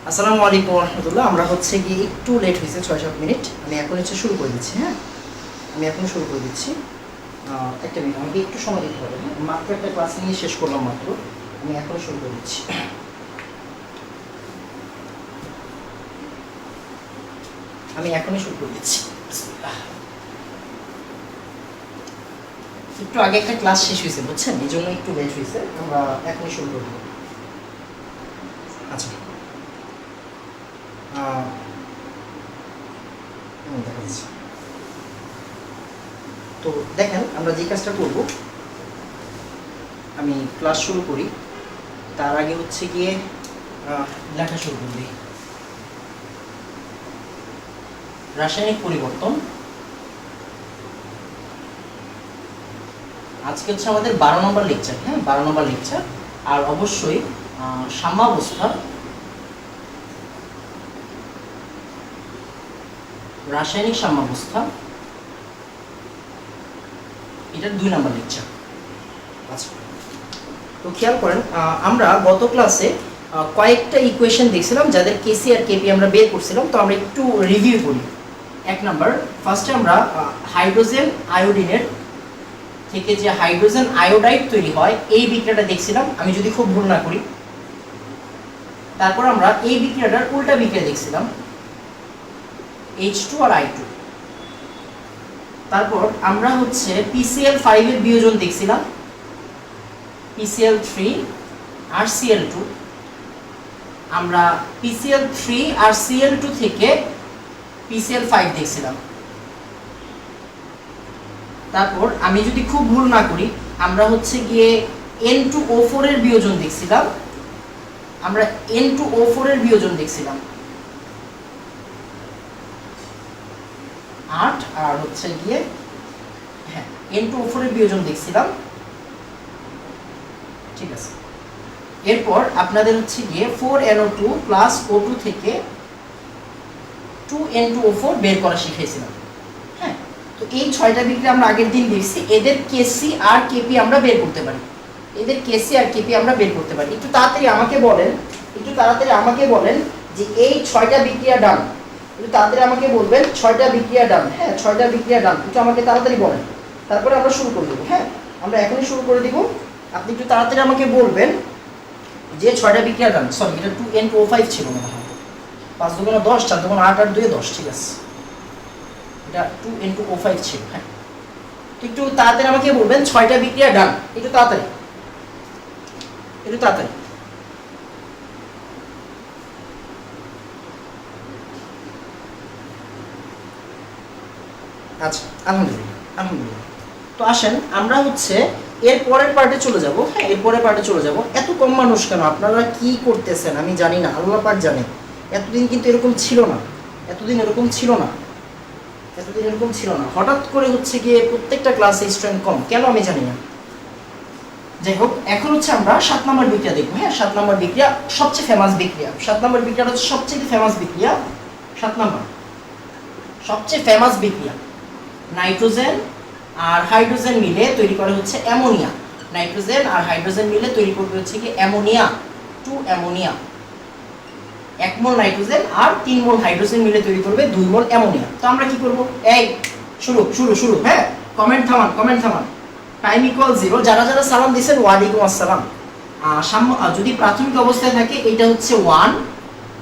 আসসালামু আলাইকুম রহমতুল্লাহ। আমরা হচ্ছে কি একটু লেট হয়েছে 6-7 মিনিট। আমি এখন হচ্ছে শুরু করে দিচ্ছি। হ্যাঁ, আমি এখন শুরু করে দিচ্ছি। একটা মিনিট, আমাকে একটু সময় দিতে হবে। হ্যাঁ, মাত্র একটা ক্লাস নিয়ে শেষ করলাম মাত্র। আমি এখন শুরু করে দিচ্ছি। আমি এখনই শুরু করে দিচ্ছি। একটু আগে একটা ক্লাস শেষ হয়েছে বুঝছেন, এই জন্য একটু লেট হয়েছে। আমরা এখনই শুরু করে দেবো। আচ্ছা, দেখা যাচ্ছে। তো দেখেন, আমরা যে কাজটা করব, আমি ক্লাস শুরু করি তার আগে হচ্ছে গিয়ে লেখা শুরু করবি। রাসায়নিক পরিবর্তন। আজকে হচ্ছে আমাদের 12 নম্বর লেকচার। হ্যাঁ, 12 নম্বর লেকচার। আর অবশ্যই সাম্যাবস্থা, রাসায়নিক সাম্যাবস্থা, এটা 2 নম্বর লেকচার। আচ্ছা, তো খেয়াল করেন, আমরা গত ক্লাসে কয়েকটা ইকুয়েশন দেখছিলাম যাদের কেসি আর কেপি আমরা বের করছিলাম। তো আমরা একটু রিভিউ করি। 1 নাম্বার, ফার্স্টে আমরা হাইড্রোজেন আয়োডিনের থেকে যে হাইড্রোজেন আয়োডাইড তৈরি হয় এই বিক্রিয়াটা দেখছিলাম, আমি যদি খুব ভুল না করি। তারপর আমরা এই বিক্রিয়াটার উল্টা বিক্রিয়া দেখছিলাম, H2 আর I2। তারপর আমরা হচ্ছে PCl5 এর বিয়োজন দেখছিলাম, PCl3 আর Cl2। আমরা PCl3 আর Cl2 থেকে PCl5 দেখছিলাম। তারপর আমি যদি খুব ভুল না করি, আমরা হচ্ছে গিয়ে N2O4 এর বিয়োজন দেখছিলাম, আমরা N2O4 এর বিয়োজন দেখছিলাম 8। আর হচ্ছে গিয়ে হ্যাঁ, N2O4 এর বিয়োজন দেখছিলাম। ঠিক আছে, এরপর আপনাদের হচ্ছে গিয়ে 4NO2 প্লাস O2 থেকে 2N2O4 বের করা শিখিয়েছিলাম। হ্যাঁ, তো এই 6টা বিক্রিয়া আমরা আগের দিন দেখছি। এদের কেসি আর কেপি আমরা বের করতে পারি, এদের কেসি আর কেপি আমরা বের করতে পারি। একটু তাড়াতাড়ি আমাকে বলেন যে এই 6টা বিক্রিয়া ডান। একটু তাড়াতাড়ি আমাকে বলবেন 6টা বিক্রিয়া ডান। হ্যাঁ, 6টা বিক্রিয়া ডান, একটু আমাকে তাড়াতাড়ি বলেন, তারপরে আমরা শুরু করে দেবো। হ্যাঁ, আমরা এখনই শুরু করে দিব। আপনি একটু তাড়াতাড়ি আমাকে বলবেন যে 6টা বিক্রিয়া ডান। সরি, এটা 2N2O5 ছিল না, 5 দুগুণে 10, 4 দুগুণে 8, 8 2 10। ঠিক আছে, এটা 2N2O5 ছিল। হ্যাঁ, একটু তাড়াতাড়ি আমাকে বলবেন 6টা বিক্রিয়া ডান। একটু তাড়াতাড়ি, একটু তাড়াতাড়ি। আচ্ছা, আলহামদুলিল্লাহ আলহামদুলিল্লাহ। তো আসেন আমরা হচ্ছে এর পরের পার্টে চলে যাব। হ্যাঁ, এর পরের পার্টে চলে যাব। এত কম মানুষ কেন? আপনারা কি করতেছেন আমি জানি না, আল্লাহ পাক জানে। এতদিন কিন্তু এরকম ছিল না, এতদিন এরকম ছিল না, এতদিন এরকম ছিল না। হঠাৎ করে হচ্ছে গিয়ে প্রত্যেকটা ক্লাসে স্টুডেন্ট কম কেন আমি জানি না। যাই হোক, এখন হচ্ছে আমরা 7 নম্বর বিক্রিয়া দেখবো। হ্যাঁ, 7 নম্বর বিক্রিয়া সবচেয়ে ফেমাস বিক্রিয়া। 7 নম্বর বিক্রিয়াটা হচ্ছে সবচেয়ে ফেমাস বিক্রিয়া। 7 নম্বর সবচেয়ে ফেমাস বিক্রিয়া, নাইট্রোজেন আর হাইড্রোজেন মিলে তৈরি করে হচ্ছে অ্যামোনিয়া। নাইট্রোজেন আর হাইড্রোজেন মিলে তৈরি করবে হচ্ছে কি অ্যামোনিয়া, 2 অ্যামোনিয়া। 1 মোল নাইট্রোজেন আর 3 মোল হাইড্রোজেন মিলে তৈরি করবে 2 মোল অ্যামোনিয়া। তো আমরা কি করব? এই শুরু শুরু শুরু। হ্যাঁ, কমেন্ট থামান। Time equal 0। যারা যারা সালাম দিয়েছেন ওয়ালাইকুম আসসালাম। যদি প্রাথমিক অবস্থায় থাকে এটা হচ্ছে 1,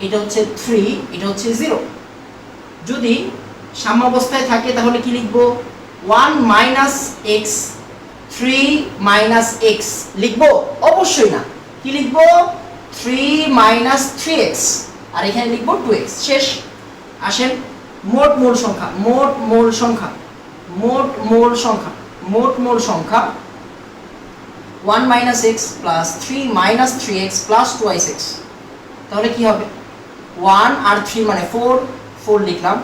এটা হচ্ছে 3, এটা হচ্ছে 0। যদি সাম্যাবস্থায় থাকে তাহলে কি লিখব? 1 - x, 3 - x লিখব? অবশ্যই না। কি লিখব? 3 - 3x, আর এখানে লিখব 2x। শেষ। আসেন, মোট মোল সংখ্যা 1 - x plus 3 - 3x plus 2x। তাহলে কি হবে? 1 আর 3 মানে 4 লিখলাম,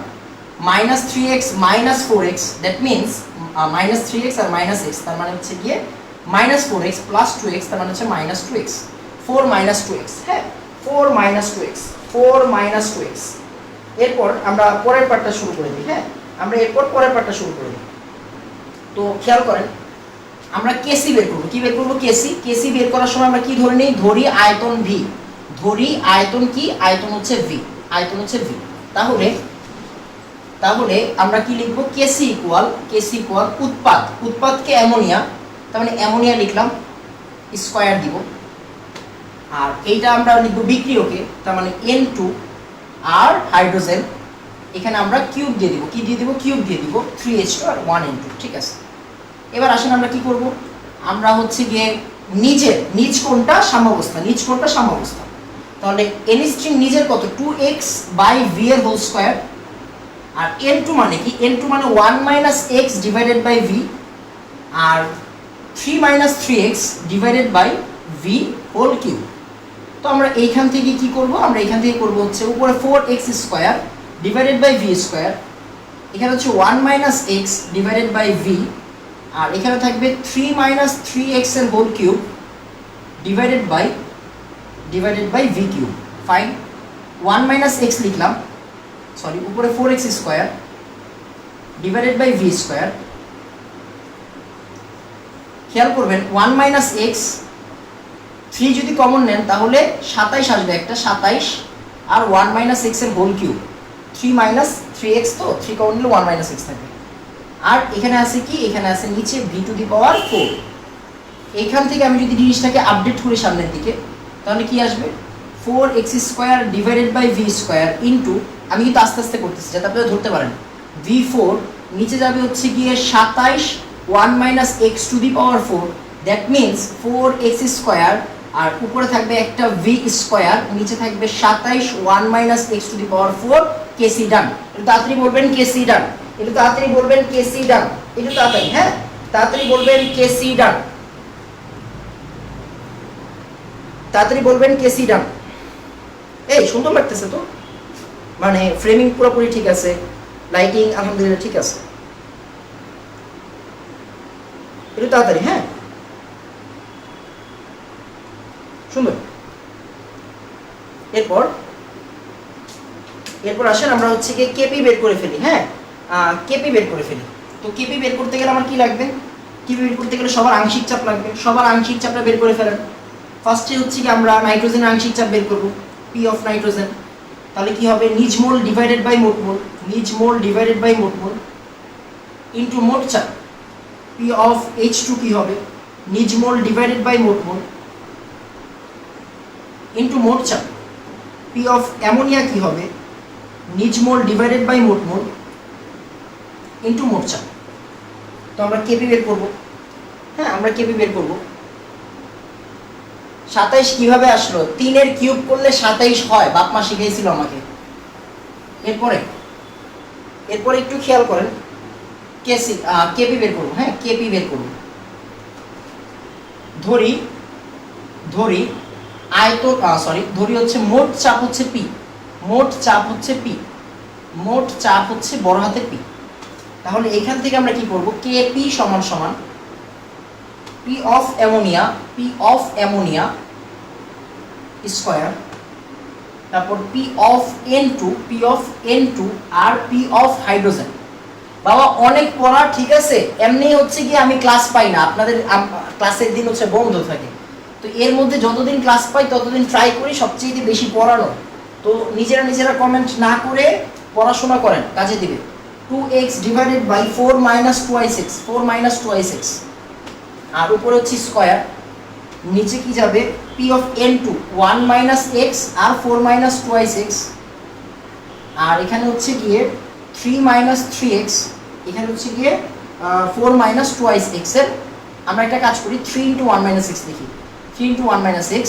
-3x - 4x, that means -3x R -x, তার মানে হচ্ছে গিয়ে -4x প্লাস 2x, তার মানে হচ্ছে -2x। 4 - 2x। হ্যাঁ, 4 - 2x। এরপর আমরা পরের পার্টটা শুরু করে দিই। হ্যাঁ, আমরা এরপর পরের পার্টটা শুরু করে দিই। তো খেয়াল করেন, আমরা কেসি বের করব। কি বের করব? কেসি বের করার সময় আমরা কি ধরে নিই? ধরি আয়তন ভি। ধরি আয়তন কি, আয়তন হচ্ছে ভি, আয়তন হচ্ছে ভি। তাহলে তাহলে আমরা কি লিখবো, কেসি ইকুয়াল উৎপাদ, উৎপাদকে অ্যামোনিয়া, তার মানে অ্যামোনিয়া লিখলাম, স্কয়ার দিব। আর এইটা আমরা লিখবো বিক্রিয়কে, তার মানে N2 আর হাইড্রোজেন, এখানে আমরা কিউব দিয়ে দিব, কি দিয়ে দিব, কিউব দিয়ে দিব, 3H2 আর 1N2। ঠিক আছে, এবার আসেন আমরা কি করব, আমরা হচ্ছে গিয়ে নিজ কোণটা সাম্যাবস্থা, নিজ কোণটা সাম্যাবস্থা। তাহলে N স্ট্রিং নিজের কত, 2x বাই v এর হোল স্কয়ার। আর N2 মানে কি, N2 মানে 1 - x ডিভাইডেড বাই v, আর 3 - 3x divided by v whole cube. তো আমরা এইখান থেকে কি করব, আমরা এখান থেকে করব হচ্ছে উপরে 4x square divided by v square, এখানে হচ্ছে 1 - x ডিভাইডেড বাই v, আর এখানে থাকবে 3 - 3x এর whole cube divided by v cube. Fine, 1 - x লিখলাম, সরি উপরে 4x square divided by v square. খেয়াল করবেন 1 - x, 3 যদি কমন নেন তাহলে 27 আসবে, একটা 27, আর 1 - x এর হোল কিউব, 3 - 3x, তো 3 কমন নিলে 1 - x থাকবে। আর এখানে আছে কি, এখানে আছে নিচে v⁴। এইখান থেকে আমি যদি জিনিসটাকে আপডেট করি সামনের দিকে, তাহলে কি আসবে, 4x square divided by v square into, আমি কিন্তু আস্তে আস্তে করতেছি যাতে আপনারা ধরতে পারেন, v4 নিচে যাবে হচ্ছে গিয়ে 27, 1 - x⁴, that means 4x square, আর উপরে থাকবে একটা v স্কয়ার, নিচে থাকবে 27, 1 - x⁴, কেসি ডান। একটু তাড়াতাড়ি বলবেন কেসি ডান, একটু তাড়াতাড়ি বলবেন কেসি ডান, একটু তাড়াতাড়ি, হ্যাঁ তাড়াতাড়ি বলবেন কেসি ডান, তাড়াতাড়ি বলবেন কেসি ডান। এই সুন্দর লাগতেছে তো, মানে ফ্রেমিং পুরোপুরি ঠিক আছে, লাইটিং আলহামদুলিল্লাহ ঠিক আছে, একটু তাড়াতাড়ি, হ্যাঁ সুন্দর। এরপর আসেন আমরা হচ্ছে কি কেপি বের করে ফেলি। হ্যাঁ, কেপি বের করে ফেলি। তো কেপি বের করতে গেলে আমার কি লাগবে, কেপি বের করতে গেলে সবার আংশিক চাপ লাগবে, সবার আংশিক চাপটা বের করে ফেলেন। ফার্স্টে হচ্ছে কি আমরা নাইট্রোজেনের আংশিক চাপ বের করব, পি অফ নাইট্রোজেন। তাহলে কি হবে, নিজ মোল ডিভাইডেড বাই মোট মোল, নিজ মোল ডিভাইডেড বাই মোট মোল ইনটু মোট চাপ। পি অফ H2 কি হবে, নিজ মোল ডিভাইডেড বাই মোট মোল ইনটু মোট চাপ। পি অফ অ্যামোনিয়া কি হবে, নিজ মোল ডিভাইডেড বাই মোট মোল ইনটু মোট চাপ। তো আমরা কেপি বের করব, হ্যাঁ আমরা কেপি বের করব। 27 কিভাবে আসলো, 3 এর কিউব করলে 27 হয়, বাপ মা শিখিয়েছিল আমাকে। এরপরে একটু খেয়াল করেন, কেপি বের করব। হ্যাঁ কেপি বের করব। ধরি আয়তন, ধরি হচ্ছে মোট চাপ হচ্ছে পি, মোট চাপ হচ্ছে পি, মোট চাপ হচ্ছে বড় হাতের পি। তাহলে এখান থেকে আমরা কি করব, কেপি সমান সমান পি অফ অ্যামোনিয়া স্কয়ার, তারপর পি অফ N2 আর পি অফ হাইড্রোজেন। বাবা অনেক পড়া, ঠিক আছে, এমনি হচ্ছে কি আমি ক্লাস পাই না, আপনাদের ক্লাসের দিন হচ্ছে বন্ধ থাকে, তো এর মধ্যে যতদিন ক্লাস পাই ততদিন ট্রাই করি সবচেয়ে বেশি পড়ানো। তো নিজেরা কমেন্ট না করে পড়াশোনা করেন, কাজে দিবে। 2x ডিভাইডেড বাই 4 - 2i6, আর উপরে হচ্ছে স্কয়ার, নিচে কি যাবে, পি অফ N2 1 - x আর 4 - 2i6, আর এখানে হচ্ছে গিয়ে 3 - 3x, এখানে হচ্ছে গিয়ে 4 - 2i6 এর। আমরা একটা কাজ করি, 3 × 1 - x লিখি, 3 × 1 - x।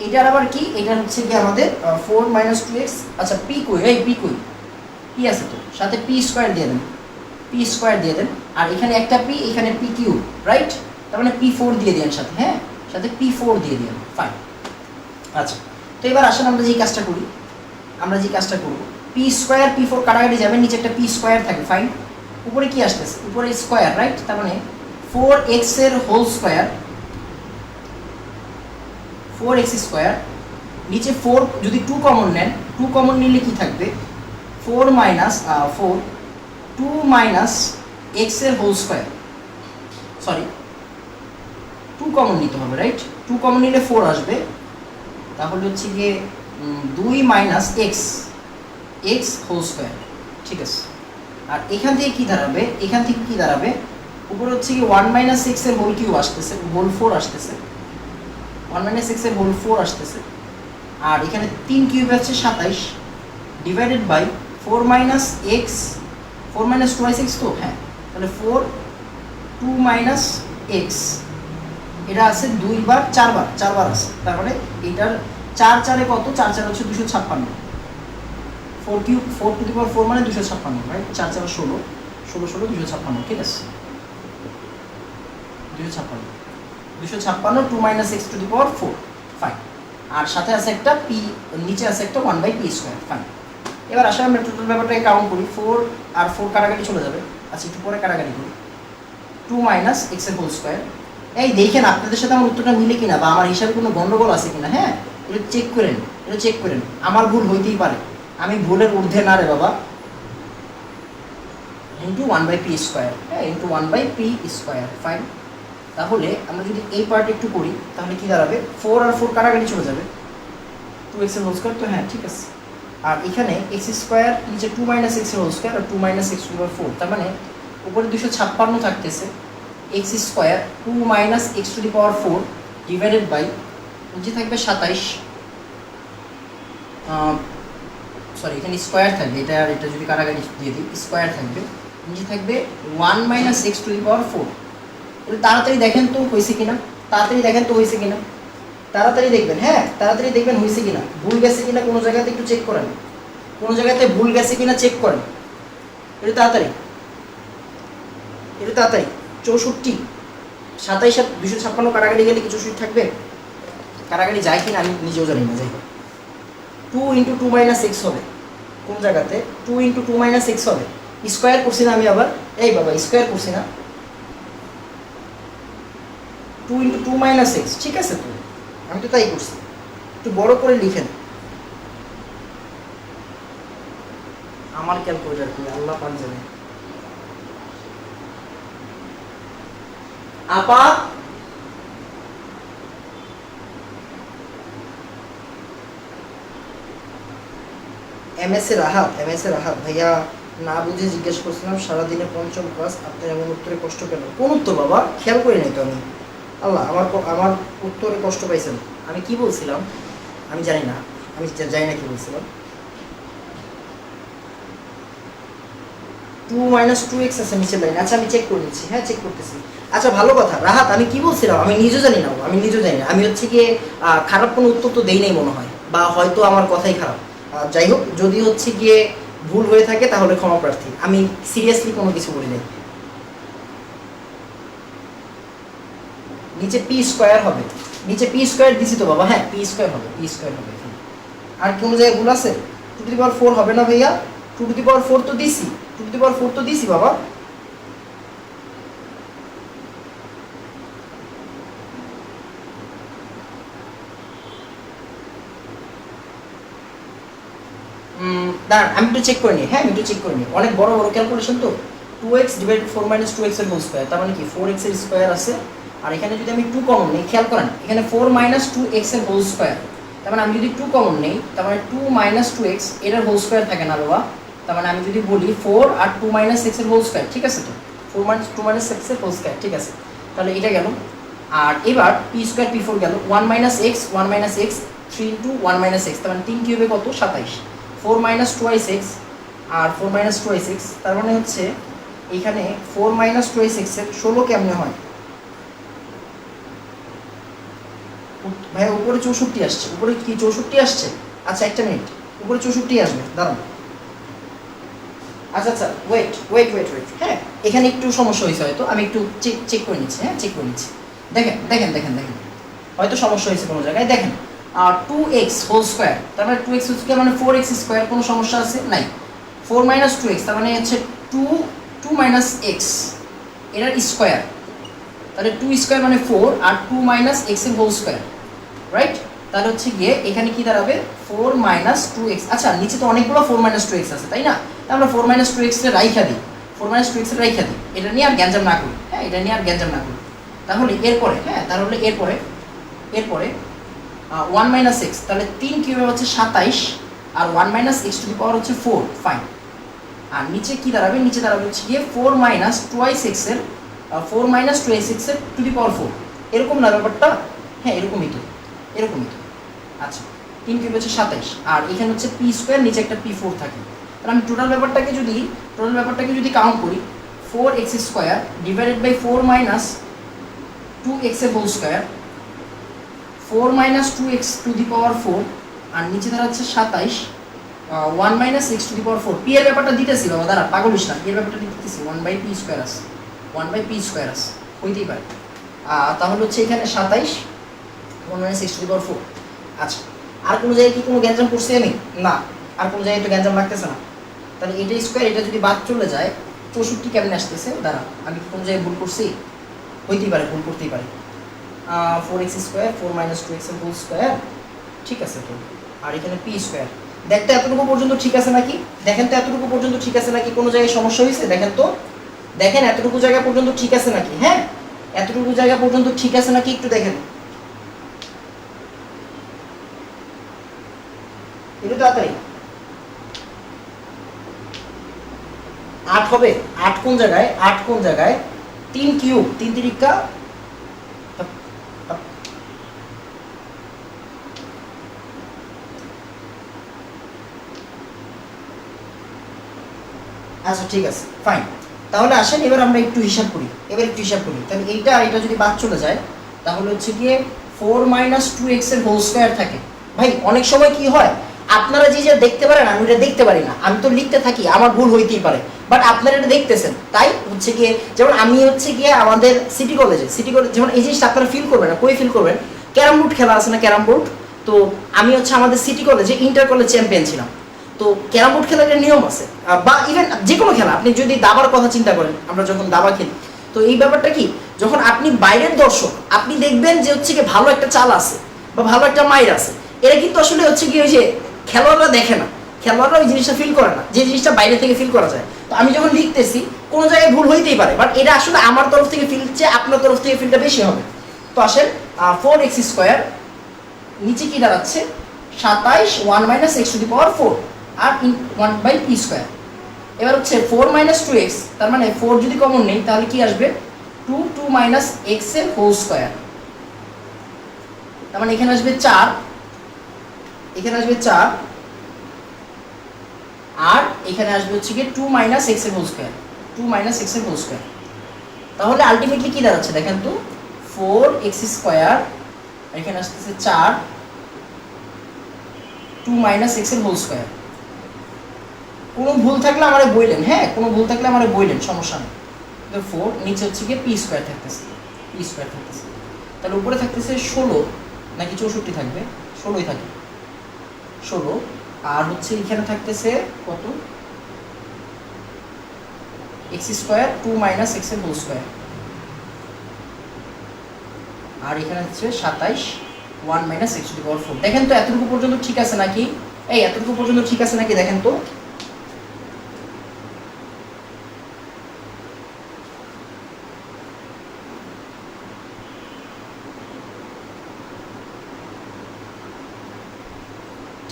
এটার আবার কি, এটা হচ্ছে কি আমাদের 4 - 2x। আচ্ছা পি কই, এই পি কই, পি আছে তো, সাথে পি স্কয়ার দিয়ে দেন, আর এখানে একটা পি, এখানে পি কিউব, রাইট, তার মানে P4 দিয়ে দেন সাথে, হ্যাঁ সাথে P4 দিয়ে দেন। ফাইন। আচ্ছা, তো এবার আসেন আমরা যে কাজটা করব, পি স্কয়ার P4 কাটাকাটি যাবে, নিচে একটা পি স্কয়ার থাকে। ফাইন, উপরে কি আসতেছে, উপরে স্কয়ার, রাইট, তার মানে 4x এর হোল স্কয়ার, 4x স্কয়ার, নিচে 4 যদি 2 কমন নেন, 2 কমন নিলে কি থাকবে, 2 - x এর হোল স্কয়ার, সরি 2 কমন নিতে হবে, রাইট, 2 কমন নিলে 4 আসবে, তাহলে হচ্ছে গিয়ে 2 minus X X whole square, ঠিক আছে। আর এখান থেকে কি দাঁড়াবে, এখান থেকে কি দাঁড়াবে, উপরে হচ্ছে কি 1 মাইনাস এক্স এর হোল কিউব আসতেছে, হোল 4 আসতেছে, 1 মাইনাস এক্স এর হোল 4 আসতেছে। আর এখানে 3 কিউব আছে 27 divided by 4 minus X, 4 minus 2 X তো, হ্যাঁ, তাহলে 4 2 মাইনাস এক্স, এটা আছে 2 বার 4 বার, 4 বার আছে, তারপরে এটার 4 4 কত, 4 4 হচ্ছে 256, 4 কিউব 4 টু দি পাওয়ার 4 মানে 256, রাইট, 4 4 16, 16 16 256, ঠিক আছে, 256 2 minus x to the power 4, fine. আর সাথে আছে একটা পি, নিচে আছে একটা 1/p স্কোয়ার, ফাইন। এবার আসলে আমরা টোটাল ব্যাপারটাকে কাউন্ট করি, 4 আর 4 কাটাকাটি চলে যাবে, আচ্ছা একটু পরে কাটাকাটি করি, 2 মাইনাস এক্স এর হোল স্কোয়ার। এই দেখেন আপনাদের সাথে আমার উত্তরটা মিলে কিনা বা আমার হিসাবে কোনো গন্ডগোল আছে কিনা, হ্যাঁ, এটা চেক করেন, এটা চেক করেন, আমার ভুল হইতেই পারে, আমি ভুলের ঊর্ধ্বে না রে বাবা। ইন্টু 1/p স্কোয়ার, হ্যাঁ, ইন্টু 1/p স্কোয়ার, ফাইন। তাহলে আমরা যদি এই পার্ট একটু করি তাহলে কি দাঁড়াবে, 4 আর 4 কাটাকাটি চলে যাবে, 2x এর হোল স্কোয়ার, তো হ্যাঁ ঠিক আছে। আর এখানে এক্স স্কোয়ার, নিচে 2 মাইনাস এক্স এর হোল স্কোয়ার আর 2 minus x to the power 4, তার মানে উপরে 256 থাকতেছে, x square 2 minus x to the power 4 divided by, নিচে থাকবে 27, সরি এখানে স্কোয়ার থাকবে, এটা আর এটা যদি কাটাকাটি দিয়ে দিই স্কোয়ার থাকবে, নিচে থাকবে 1 minus x to the power 4। তাড়াতাড়ি দেখেন তো হয়েছে কিনা, তাড়াতাড়ি দেখেন তো হয়েছে কিনা, তাড়াতাড়ি দেখবেন, হ্যাঁ তাড়াতাড়ি দেখবেন হয়েছে কিনা, ভুল গেছে কিনা কোনো জায়গাতে একটু চেক করেন, কোনো জায়গাতে ভুল গেছে কিনা চেক করেন, এটা তাড়াতাড়ি, এটা তাড়াতাড়ি। 64 27 আর 256 কাটাকাটি গেলে কিছু সুইট থাকবে, কাটাকাটি যায় কিনা আমি নিজেও জানি না, যাই হোক 2 ইন্টু 2 মাইনাস এক্স হবে, কোন জায়গাতে 2 ইন্টু 2 মাইনাস এক্স হবে, স্কোয়ার করছি না আমি আবার, এই বাবা স্কোয়ার করছি না, 2 ইন্টু 2 মাইনাস এক্স, ঠিক আছে, তো আমি তো তাই করছি, একটু বড় করে লিখেন, আমার ক্যালকুলেটার কি আল্লাহ পাক জানে। আপা এমএস এ রাহাত ভাইয়া, না বুঝে জিজ্ঞেস করছিলাম, সারাদিনে 5ম ক্লাস, আপনার এমন উত্তরে কষ্ট কেন? কোন উত্তর বাবা, খেয়াল করে নাই তো আমি, আল্লাহ আমার উত্তরে কষ্ট পাইছেন, আমি কি বলছিলাম আমি জানি না, আমি জানি না কি বলছিলাম। 2 মাইনাস 2x আছে নিচের লাইন, আচ্ছা আমি চেক করে নিচ্ছি, হ্যাঁ চেক করতেছি। আচ্ছা ভালো কথা রাহাত, আমি কি বলছিলাম আমি নিজেও জানি না, আমি নিজেও জানি না, আমি হচ্ছে গিয়ে খারাপ কোনো উত্তর তো দেই নাই মনে হয়, বা হয়তো আমার কথাই খারাপ, যাই হোক যদি হচ্ছে গিয়ে ভুল হয়ে থাকে তাহলে ক্ষমা প্রার্থী, আমি সিরিয়াসলি কোনো কিছু বলি নাই। নিচে পি স্কোয়ার হবে, নিচে পি স্কোয়ার দিছি তো বাবা, হ্যাঁ পি স্কোয়ার হবে, পি স্কোয়ার হবে। আর কোনো জায়গায় ভুল আছে? 2 টু দি পাওয়ার 4 হবে না ভাইয়া, 2 টু দি পাওয়ার 4 তো দিছি, 2 টু দি পাওয়ার 4 তো দিছি বাবা। দাঁড়ান আমি একটু চেক করে নিই, হ্যাঁ আমি একটু চেক করে নিই, অনেক বড় বড় ক্যালকুলেশন তো। 2x ডিভাইডেড 4 মাইনাস 2x এর হোল স্কোয়ার, তার মানে কি 4x এর স্কোয়ার আছে, আর এখানে যদি আমি 2 কমন নেই, খেয়াল করেন এখানে 4 মাইনাস 2x এর হোল স্কোয়ার, তার মানে আমি যদি 2 কমন নেই তার মানে 2 মাইনাস 2x এর হোল স্কোয়ার থাকে না বাবা, তার মানে আমি যদি বলি 4 আর 2 মাইনাস x এর হোল স্কোয়ার, ঠিক আছে তো, 4 মাইনাস 2 মাইনাস x এর হোল স্কোয়ার, ঠিক আছে, তাহলে এটা গেল। আর এবার p স্কোয়ার p4 গেল, 1 minus x 1 minus x 3 into 1 minus x, তার মানে 3 কিউবে কত 27, 4 মাইনাস 2x আর 4 মাইনাস 2x, তার মানে হচ্ছে এখানে 4 মাইনাস 2x এর 16 কেমনে হয় ভাই? উপরে 64 আসছে, উপরে কি 64 আসছে? আচ্ছা একটা মিনিট, উপরে 64 আসবে, দাঁড়ান, আচ্ছা আচ্ছা ওয়েট, হ্যাঁ এখানে একটু সমস্যা হয়েছে হয়তো, আমি একটু চেক করে নিচ্ছি, হ্যাঁ চেক করে নিচ্ছি, দেখেন দেখেন দেখেন দেখেন হয়তো সমস্যা হয়েছে কোনো জায়গায়, দেখেন 2x হোল স্কোয়ার, তার মানে 2x হোল স্কোয়ার মানে 4x স্কোয়ার, কোনো সমস্যা আছে নাই। 4 মাইনাস 2x তার মানে হচ্ছে 2 মাইনাস x এর স্কোয়ার, তাহলে 2 স্কোয়ার মানে 4 আর 2 মাইনাস x এর হোল স্কোয়ার, রাইট, তাহলে হচ্ছে গিয়ে এখানে কি দাঁড়াবে 4 মাইনাস 2x। আচ্ছা নিচে তো অনেকগুলো 4 মাইনাস 2x আছে তাই না, তা আমরা 4 মাইনাস 2x এর রাইখা দিই, 4 মাইনাস 2x এর রাইখা দিই, এটা নিয়ে আর গ্যাঞ্জাম না করি, হ্যাঁ এটা নিয়ে আর গ্যাঞ্জাম না করি। তাহলে এরপরে, হ্যাঁ তাহলে এরপরে ওয়ান মাইনাস এক্স, তাহলে 3 কিউবে হচ্ছে 27 আর 1 মাইনাস এক্স টু দি পাওয়ার হচ্ছে 4, ফাইন। আর নিচে কি দাঁড়াবে, নিচে দাঁড়াবে হচ্ছে গিয়ে 4 মাইনাস টুয়াইস এক্স এর 4 মাইনাস টুয়াইস এক্স এর টু দি পাওয়ার 4, এরকম না ব্যাপারটা? হ্যাঁ এরকমই তো, এরকমই তো। আচ্ছা 3 কিউব হচ্ছে 27 আর এখানে হচ্ছে পি স্কোয়ার, নিচে একটা পি4 থাকে। তাহলে আমি টোটাল ব্যাপারটাকে যদি কাউন্ট করি, 4x square divided by 4 minus 2x এর whole square, 4 minus 2x to the power 4 আর নিচে দাঁড়াচ্ছে 27 1 minus x to the power 4। P এর ব্যাপারটা দিতেছি বাবা, দাঁড়া পাগল হইস না, পি এর ব্যাপারটা দিতেছি 1 বাই পি স্কোয়ার আছে, 1 বাই পি স্কোয়ার আছে, হইতেই পারে। তাহলে হচ্ছে এখানে 27 1 minus x to the power 4। আচ্ছা আর কোনো জায়গায় কি কোনো গ্যাঞ্জাম করছি আমি? না, আর কোনো জায়গায় তো গ্যাঞ্জাম লাগতেছে না। তাহলে এটা স্কোয়ার, এটা যদি বাদ চলে যায় 64 কেমনে আসতেছে? দাঁড়া আমি কোন জায়গায় ভুল করছি? হইতেই পারে, ভুল করতেই পারে। 4x স্কোয়ার 4 মাইনাস 2x এর হোল স্কোয়ার, ঠিক আছে তো। আর এখানে পি স্কোয়ার। দেখতে এতটুকু পর্যন্ত ঠিক আছে নাকি? দেখেন তো এতটুকু পর্যন্ত ঠিক আছে নাকি? কোনো জায়গায় সমস্যা হয়েছে? দেখেন তো, দেখেন এতটুকু জায়গা পর্যন্ত ঠিক আছে নাকি? হ্যাঁ এতটুকু জায়গা পর্যন্ত ঠিক আছে নাকি একটু দেখেন একটু তাড়াতাড়ি। 8 হবে, 8 কোন জায়গায়? 8 কোন জায়গায়? 3 কিউব 3 তিরিকা, আচ্ছা ঠিক আছে ফাইন। তাহলে আসেন এবার আমরা একটু হিসাব করি, তাহলে এইটা আর এটা যদি বাদ চলে যায় তাহলে হচ্ছে গিয়ে 4 মাইনাস 2x এর হোল স্কোয়ার থাকে। ভাই অনেক সময় কি হয়, আপনারা যে দেখতে পারেন আমি এটা দেখতে পারি না, আমি তো লিখতে থাকি, আমার ভুল হইতেই পারে, বাট আপনারা এটা দেখতেছেন, তাই হচ্ছে গিয়ে যেমন আমি হচ্ছে গিয়ে আমাদের সিটি কলেজ যেমন এই জিনিসটা আপনারা ফিল করবেন না, কই ফিল করবেন? ক্যারাম বোর্ড খেলা আছে না, ক্যারাম বোর্ড। তো আমি হচ্ছে আমাদের সিটি কলেজে ইন্টার কলেজ চ্যাম্পিয়ন ছিলাম। তো ক্যারাম বোর্ড খেলার একটা নিয়ম আছে, বা ইভেন যে কোনো খেলা, আপনি যদি দাবার কথা চিন্তা করেন, আমরা যখন দাবা খেলি, তো এই ব্যাপারটা কি, যখন আপনি বাইরের দর্শক আপনি দেখবেন যে হচ্ছে কি ভালো একটা চাল আছে বা ভালো একটা মাইর আছে, এরা কিন্তু আসলে হচ্ছে কি ওই যে খেলোয়াড়রা দেখে না, খেলোয়াড়রা ওই জিনিসটা ফিল করে না, যে জিনিসটা বাইরে থেকে ফিল করা যায়। তো আমি যখন লিখতেছি কোনো জায়গায় ভুল হইতেই পারে, বাট এটা আসলে আমার তরফ থেকে ফিল চেয়ে আপনার তরফ থেকে ফিলটা বেশি হবে। তো আসেন 4x স্কোয়ার নিচে কি দাঁড়াচ্ছে 27 1 minus x to the power 4 আর 1 বাই পি স্কোয়ার। এবার হচ্ছে 4 মাইনাস 2x, তার মানে 4 যদি কমন নেই তাহলে কি আসবে 2 মাইনাস এক্স এর হোল স্কোয়ার, তার মানে এখানে আসবে 4, এখানে আসবে 4 আর এখানে আসবে হচ্ছে কি 2 মাইনাস এক্স এর হোল স্কোয়ার, 2 মাইনাস এক্স এর হোল স্কোয়ার। তাহলে আলটিমেটলি কি দাঁড়াচ্ছে দেখেন তো 4x স্কোয়ার, এখানে আসতেছে 4 2 মাইনাস এক্স এর হোল স্কোয়ার। কোনো ভুল থাকলে আমারে বললেন, হ্যাঁ কোনো ভুল থাকলে আমারে বললেন, সমস্যা নেই। 4 নিচে হচ্ছে গিয়ে পি স্কোয়ার থাকতেছে, তাহলে উপরে থাকতেছে 16 নাকি 64 থাকবে, 16ই থাকে, 16 আর হচ্ছে এখানে থাকতেছে কত এক্স স্কোয়ার 2 মাইনাস এক্স এর হোল স্কোয়ার, আর এখানে হচ্ছে 27 1 minus x to the power 4। দেখেন তো এতটুকু পর্যন্ত ঠিক আছে নাকি? এই এতটুকু পর্যন্ত ঠিক আছে নাকি দেখেন তো।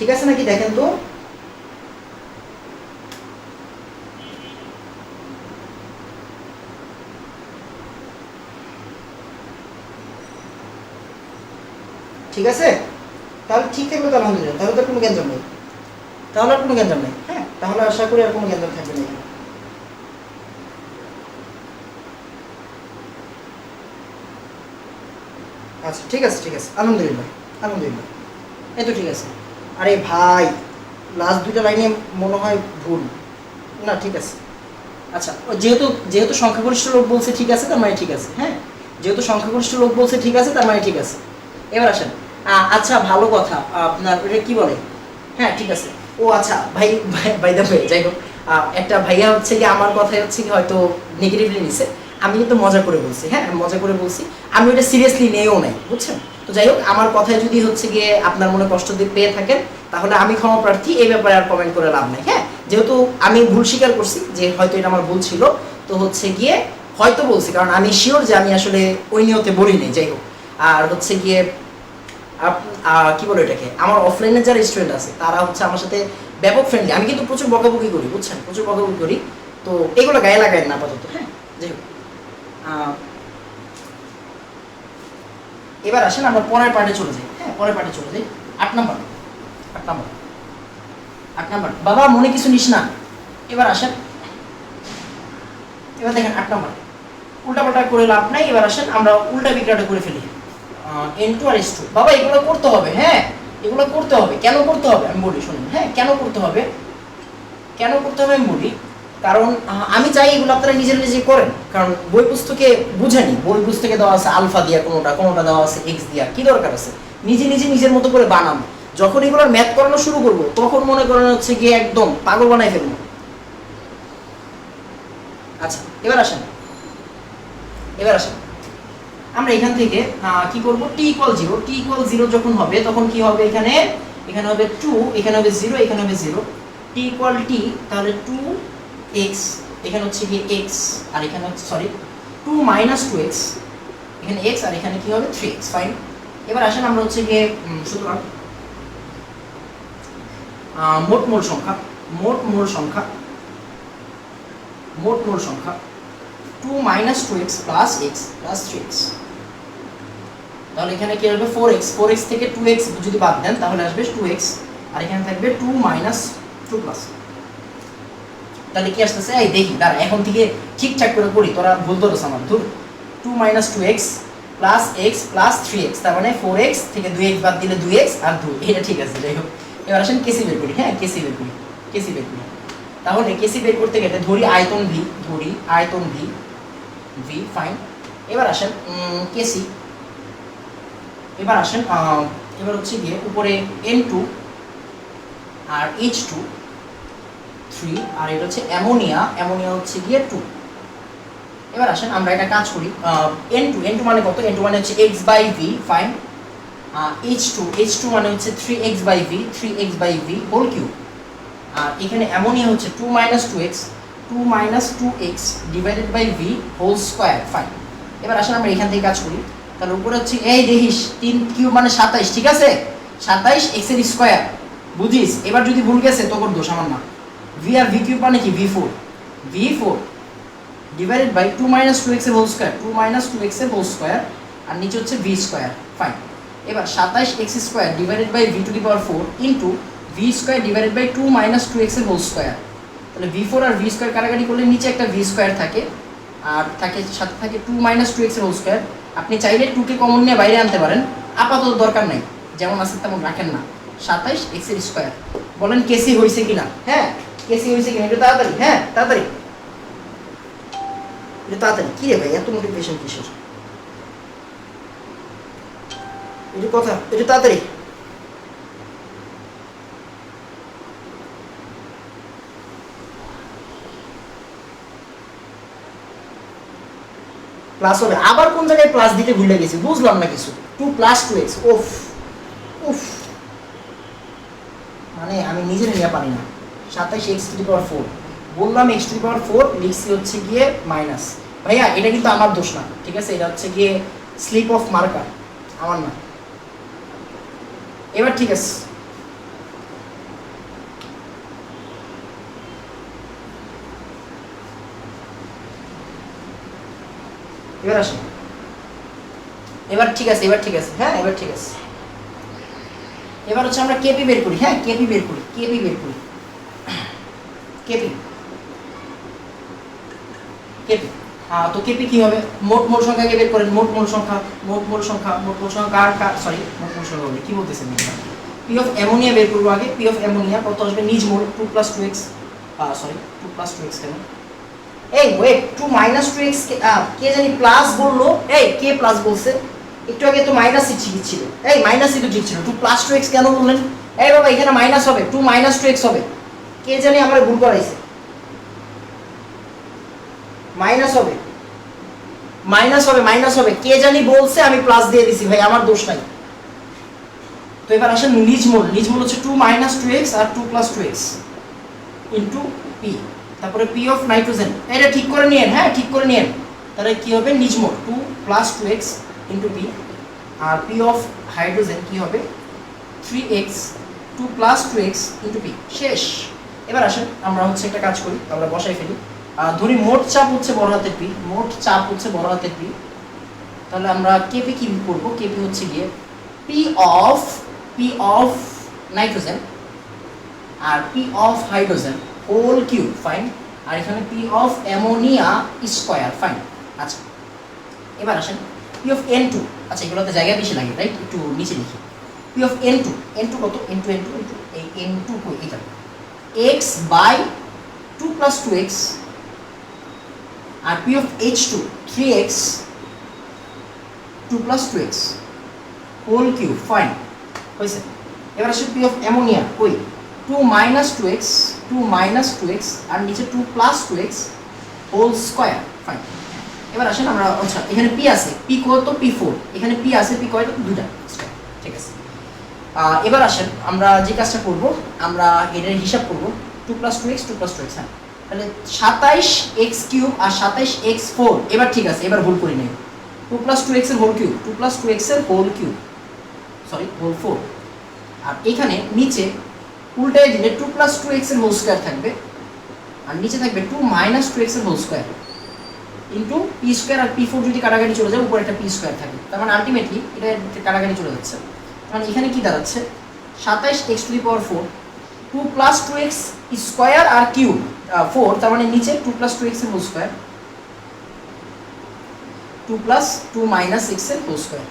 ঠিক আছে নাকি দেখেন তো। ঠিক আছে, তাহলে ঠিক থাকবে তো আলহামদুলিল্লাহ, তাহলে তো কোনো গ্যাঞ্জাম নেই, হ্যাঁ তাহলে আশা করি আর কোনো গ্যাঞ্জাম থাকবে না। আচ্ছা ঠিক আছে আলহামদুলিল্লাহ, এই তো ঠিক আছে। আরে ভাই লাস্ট দুইটা লাইনে মনে হয় ভুল না, ঠিক আছে। আচ্ছা যেহেতু সংখ্যাগরিষ্ঠ লোক বলছে ঠিক আছে তার মানে ঠিক আছে, হ্যাঁ যেহেতু সংখ্যাগরিষ্ঠ লোক বলছে ঠিক আছে তার মানে ঠিক আছে। এবার আসেন, আচ্ছা ভালো কথা, আপনার এটা কি বলে, হ্যাঁ ঠিক আছে। ও আচ্ছা ভাই যাই হোক, একটা ভাইয়া হচ্ছে কি আমার কথায় হচ্ছে কি হয়তো নেগেটিভলি নিছে, আমি কিন্তু মজা করে বলছি, হ্যাঁ মজা করে বলছি, আমি ওটা সিরিয়াসলি নিয়েও নাই, বুঝছেন। তো যাই হোক আমার কথায় যদি হচ্ছে গিয়ে আপনার মনে কষ্ট দিয়ে পেয়ে থাকেন তাহলে আমি ক্ষমা প্রার্থী, এই ব্যাপারে আর কমেন্ট করে লাভ নাই। হ্যাঁ যেহেতু আমি ভুল স্বীকার করছি যে হয়তো এটা আমার ভুল ছিল, তো হচ্ছে গিয়ে হয়তো বলছি, কারণ আমি শিওর যে আমি আসলে ওই নিয়তে বলি নাই। যাই হোক, আর হচ্ছে গিয়ে কি বলে এটাকে, আমার অফলাইনে যারা স্টুডেন্ট আছে তারা হচ্ছে আমার সাথে ব্যাপক ফ্রেন্ডলি। আমি কিন্তু প্রচুর বকাবকি করি, বুঝছেন, প্রচুর বকাবকি করি। তো এগুলো গায়ে লাগায় না আপাতত, হ্যাঁ। যাই হোক, এবার আসেন আমরা পরের পার্টে চলে যাই। হ্যাঁ, পরের পার্টে চলে যাই। 8 নাম্বার, 8 নাম্বার, 8 নাম্বার। বাবা মনে কিছু নিস না। এবার আসেন, এবার দেখেন 8 নাম্বার, উল্টাপাল্টা করে লাভ নাই। এবার আসেন আমরা উল্টা বিক্রিয়াটা করে ফেলি, N2 আর S2। বাবা এগুলো করতে হবে, হ্যাঁ এগুলো করতে হবে। কেন করতে হবে আমি বলি, শুনুন। হ্যাঁ, কেন করতে হবে, কেন করতে হবে আমি বলি। কারণ আমি চাই এগুলো আপনারা নিজের নিজে করেন। কারণ বই পুস্তকে বুঝেনি, বই পুস্তকে দেওয়া আছে আলফা দিয়া, কোনোটা কোনোটা দেওয়া আছে এক্স দিয়া, কি দরকার আছে নিজে নিজে নিজের মতো করে বানান। যখন এগুলোর ম্যাথ করানো শুরু করবো তখন মনে করেন হচ্ছে গিয়ে একদম পাগল বানাই ফেলবো। আচ্ছা এবার আসেন, এবার আসেন আমরা এখান থেকে কি করব, t = 0, t = 0 যখন হবে তখন কি হবে, এখানে এখানে হবে 2, এখানে হবে 0, এখানে হবে 0। t = t, তাহলে 2x, এখানে হচ্ছে কি x, আর এখানে হচ্ছে সরি 2 - 2x, এখানে x আর এখানে কি হবে 3x। ফাইন। এবার আসেন আমরা হচ্ছে গিয়ে সুতরাং মোট মূল সংখ্যা, মোট মূল সংখ্যা, মোট মূল সংখ্যা 2 - 2x + x + 3x। তাহলে এখানে কি আসবে 4x, 4x থেকে 2x যদি বাদ দেন তাহলে আসবে 2x, আর এখানে থাকবে 2 - 2 প্লাস। তাহলে কি আসতেছে, এই দেখি দাঁড়া এখন থেকে ঠিকঠাক করে করি, তোরা ভুল ধরছ আমার। ধর 2 - 2x + x + 3x, তার মানে 4x থেকে 2x বাদ দিলে 2x আর 2, এটা ঠিক আছে। যাই হোক, এবার আসেন কেসি বের করি। হ্যাঁ, কেসি বের করি, কেসি বের করি। তাহলে কেসি বের করতে গেলে ধরি আয়তন v, ধরি আয়তন v, v ফাইন। এবার আসেন কেসি, এবার আসেন এবার হচ্ছে গিয়ে উপরে N2 আর H2 3, আর এটা হচ্ছে অ্যামোনিয়া, অ্যামোনিয়া হচ্ছে গিয়ে 2। এবার আসেন আমরা একটা কাজ করি, N2, N2 মানে কত, N2 মানে হচ্ছে x/v ফাইন। H2, H2 মানে হচ্ছে 3x/v, 3x/v হোল কিউব। আর এখানে অ্যামোনিয়া হচ্ছে 2 - 2x, 2 - 2x divided by v whole square fine. এবার আসেন আমরা এখান থেকে কাজ করি। তাহলে উপরে হচ্ছে এই দেখিস 3 কিউব মানে 27, ঠিক আছে, 27 x এর স্কয়ার, বুঝিস। এবার যদি ভুল গেছে তোর দোষ, আমার না। v আর v কিউব মানে কি v4, v4 divided by 2 - 2x এর হোল স্কয়ার, 2 - 2x এর হোল স্কয়ার, আর নিচে হচ্ছে v স্কয়ার ফাইন। এবার 27x square divided by v⁴ into v square divided by 2 - 2x এর হোল স্কয়ার। তাহলে v4 আর v স্কয়ার কাটাকাটি করলে নিচে একটা v স্কয়ার থাকে, আর থাকে সাথে থাকে 2 - 2x এর হোল স্কয়ার। আপনি চাইলে 2 কে কমন নিয়ে বাইরে আনতে পারেন, আপাতত দরকার নাই, যেমন আছে তেমন রাখেন না। 27x এর স্কয়ার। বলেন কেসি হইছে কিনা? হ্যাঁ কেসি হইছে কিনা, একটু তাড়াতাড়ি, হ্যাঁ তাড়াতাড়ি, একটু তাড়াতাড়ি। কি রে ভাই এত মোটিভেশন কিসের, একটু কথা, একটু তাড়াতাড়ি। প্লাস হবে আবার, কোন জায়গায় প্লাস দিতে ভুলে গেছি, বুঝলাম না কিছু। 2 + 2x, উফ উফ, মানে আমি নিজের নিয়ে পারি না। 27x⁴ বললাম x⁴ লিখছি হচ্ছে গিয়ে মাইনাস। ভাইয়া এটা কিন্তু আমার দোষ না, ঠিক আছে, এটা হচ্ছে গিয়ে স্লিপ অফ মার্কার, আমার না। এবার ঠিক আছে, এবার আসেন, এবার ঠিক আছে, এবার ঠিক আছে, হ্যাঁ এবার ঠিক আছে। এবার হচ্ছে আমরা কেপি বের করি। হ্যাঁ কেপি বের করি, কেপি বের করি, কেপি, কেপি। তো কেপি কি হবে, মোট মূল সংখ্যাকে বের করেন, মোট মূল সংখ্যা, মোট মূল সংখ্যা, মোট মূল সংখ্যা কার সরি মোট মূল সংখ্যা বলি, কি বলতেছেন পি অফ অ্যামোনিয়া বের করবো আগে। পি অফ অ্যামোনিয়া কত আসবে, নিজ মোল 2 + 2x, সরি 2 + 2x কেন, এই ওয়েট 2 - 2x কে জানি প্লাস বললো, এই কে প্লাস বলছে, একটু আগে তো মাইনাসই ঠিক ছিল, এই মাইনাসই তো ঠিক ছিল, 2 + 2x কেন বললেন? এই বাবা এখানে মাইনাস হবে, 2 - 2x হবে, কে জানি আমার ভুল করাইছে, মাইনাস হবে, মাইনাস হবে, মাইনাস হবে, কে জানি বলছে, আমি প্লাস দিয়ে দিছি ভাই, আমার দোষ নাই। তো এবার আসেন নিজ মূল, নিজ মূল হচ্ছে 2 - 2x আর 2 + 2x ইনটু পি, তারপরে পি অফ নাইট্রোজেন, এটা ঠিক করে নিয়েন, হ্যাঁ ঠিক করে নিয়েন। তাহলে কি হবে, নিজ মোল 2 + 2x ইনটু পি, আর পি অফ হাইড্রোজেন কি হবে 3x 2 plus 2x into P. শেষ। এবার আসেন আমরা হচ্ছে একটা কাজ করি, আমরা বসাই ফেলি। ধরি মোট চাপ হচ্ছে বড় হাতের পি, মোট চাপ হচ্ছে বড় হাতের পি। তাহলে আমরা কেপি কি করব, কেপি হচ্ছে গিয়ে পি অফ নাইট্রোজেন আর P of hydrogen whole cube, fine. আর এখানে P of ammonia square, fine. আচ্ছা এবার আসেন পি অফ N2, আচ্ছা এগুলোতে জায়গা বেশি লাগে রাইট, একটু নিচে লিখি। পি অফ N2 কত, N2 এই N2 কই, এটা x বাই 2 প্লাস 2x আর P of H2 3x 2 plus 2x whole cube, fine হয়েছে। এবার আসে পি অফ অ্যামোনিয়া কই 2 মাইনাস 2x আর নিচে 2 plus 2x whole square, fine. এবার আসেন আমরা, আচ্ছা এখানে পি আছে, পি কত P4, এখানে পি আছে, পি কয়টা, দুটা, ঠিক আছে। এবার আসেন আমরা যে কাজটা করব, আমরা এটার হিসাব করব 2 প্লাস 2x হ্যাঁ, তাহলে 27x³ আর 27x4। এবার ঠিক আছে, এবার ভুল করি নাই, 2 প্লাস 2x এর হোল কিউব, 2 প্লাস 2x এর হোল কিউব, সরি হোল 4। আর এখানে নিচে উল্টায় দিলে 2 প্লাস 2x এর হোল স্কয়ার থাকবে আর নিচে থাকবে 2 মাইনাস 2x এর whole square into P square. আর P4 যদি কাটাকাটি চলে যায় উপরে একটা পি স্কয়ার থাকে, তার মানে আলটিমেটলি এটা কাটাকাটি চলে যাচ্ছে। মানে এখানে কি দাঁড়াচ্ছে 27x⁴, 2 প্লাস 2x স্কয়ার আর কিউব 4, তার মানে নিচে 2 প্লাস 2x এর whole square 2 plus 2 minus x এর whole square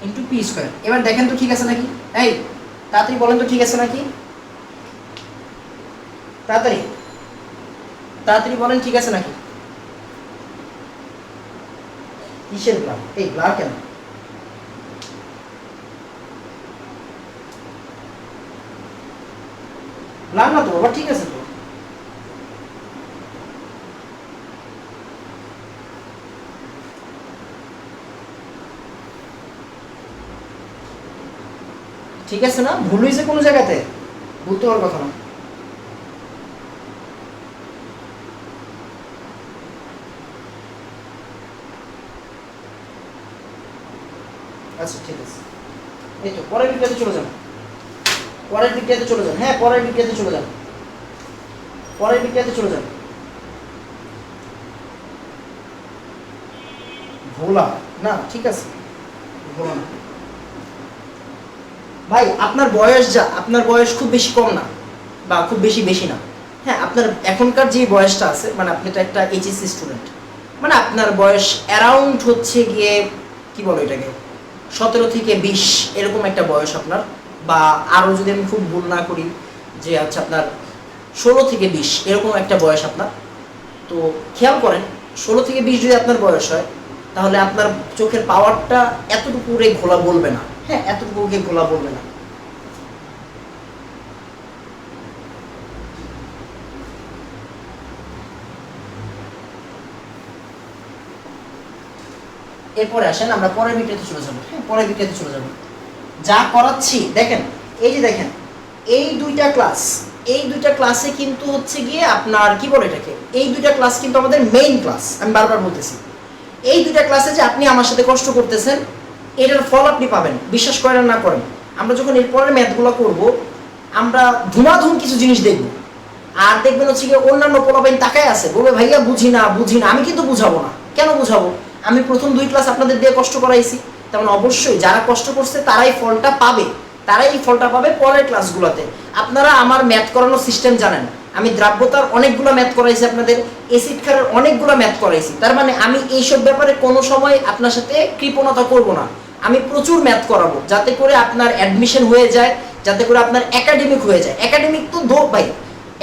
into P square. এবার দেখেন তো ঠিক আছে নাকি, এই তাড়াতাড়ি বলেন তো ঠিক আছে নাকি, তাড়াতাড়ি বলেন ঠিক আছে নাকি। কিসের ব্লার, এই ব্লার কেন, ব্লার না তো বাবা, ঠিক আছে তো। ঠিক আছে না, ভুল হয়েছে কোনো জায়গাতে, ভুলতে হওয়ার কথা না। আচ্ছা ঠিক আছে, এই তো পরের বিক্রিয়াতে চলে যান, হ্যাঁ পরের বিক্রিয়াতে চলে যান, ভোলা না, ঠিক আছে ভোলা না ভাই। আপনার বয়স খুব বেশি কম না বা খুব বেশি না, হ্যাঁ আপনার এখনকার যে বয়সটা আছে, মানে আপনি তো একটা এইচএসসি স্টুডেন্ট, মানে আপনার বয়স অ্যারাউন্ড হচ্ছে গিয়ে কি বলো এটাকে 17 থেকে 20 এরকম একটা বয়স আপনার, বা আরও যদি আমি খুব ভুল না করি যে হচ্ছে আপনার 16 থেকে 20 এরকম একটা বয়স আপনার। তো খেয়াল করেন 16 থেকে 20 যদি আপনার বয়স হয়, তাহলে আপনার চোখের পাওয়ারটা এতটুকু ঘোলা বলবে না, হ্যাঁ এতটুকু ঘোলা বলবে না। এরপরে আসেন আমরা পরের বিক্রিয়াতে চলে যাবো, হ্যাঁ পরের বিক্রিয়াতে চলে যাবো। যা করাচ্ছি দেখেন, এই যে দেখেন এই দুইটা ক্লাসে কিন্তু হচ্ছে গিয়ে আপনার কি বলে এটাকে, এই দুইটা ক্লাস কিন্তু আমাদের মেইন ক্লাস। আমি বারবার বলতেছি এই দুইটা ক্লাসে যে আপনি আমার সাথে কষ্ট করতেছেন, এটার ফল আপনি পাবেন, বিশ্বাস করেন না করেন। আমরা যখন এরপরের ম্যাথগুলো করব, আমরা ধুমাধুম কিছু জিনিস দেখব, আর দেখবেন হচ্ছে গিয়ে অন্যান্য পোলাপাইন তাকায় আছে, বলবে ভাইয়া বুঝি না। আমি কিন্তু বুঝাবো না, কেন বুঝাবো, আমি প্রথম 2 ক্লাস আপনাদের দিয়ে কষ্ট করাইছি, তেমন অবশ্যই যারা কষ্ট করছে তারাই ফলটা পাবে, পরের ক্লাসগুলোতে। আপনারা আমার ম্যাথ করানোর সিস্টেম জানেন, আমি দ্রাব্যতার অনেকগুলো ম্যাথ করাইছি, আপনাদের এসিড ক্ষারের অনেকগুলো ম্যাথ করাইছি। তার মানে আমি এইসব ব্যাপারে কোনো সময় আপনার সাথে কৃপণতা করব না, আমি প্রচুর ম্যাথ করাবো, যাতে করে আপনার অ্যাডমিশন হয়ে যায়, যাতে করে আপনার একাডেমিক হয়ে যায়। একাডেমিক তো ভাই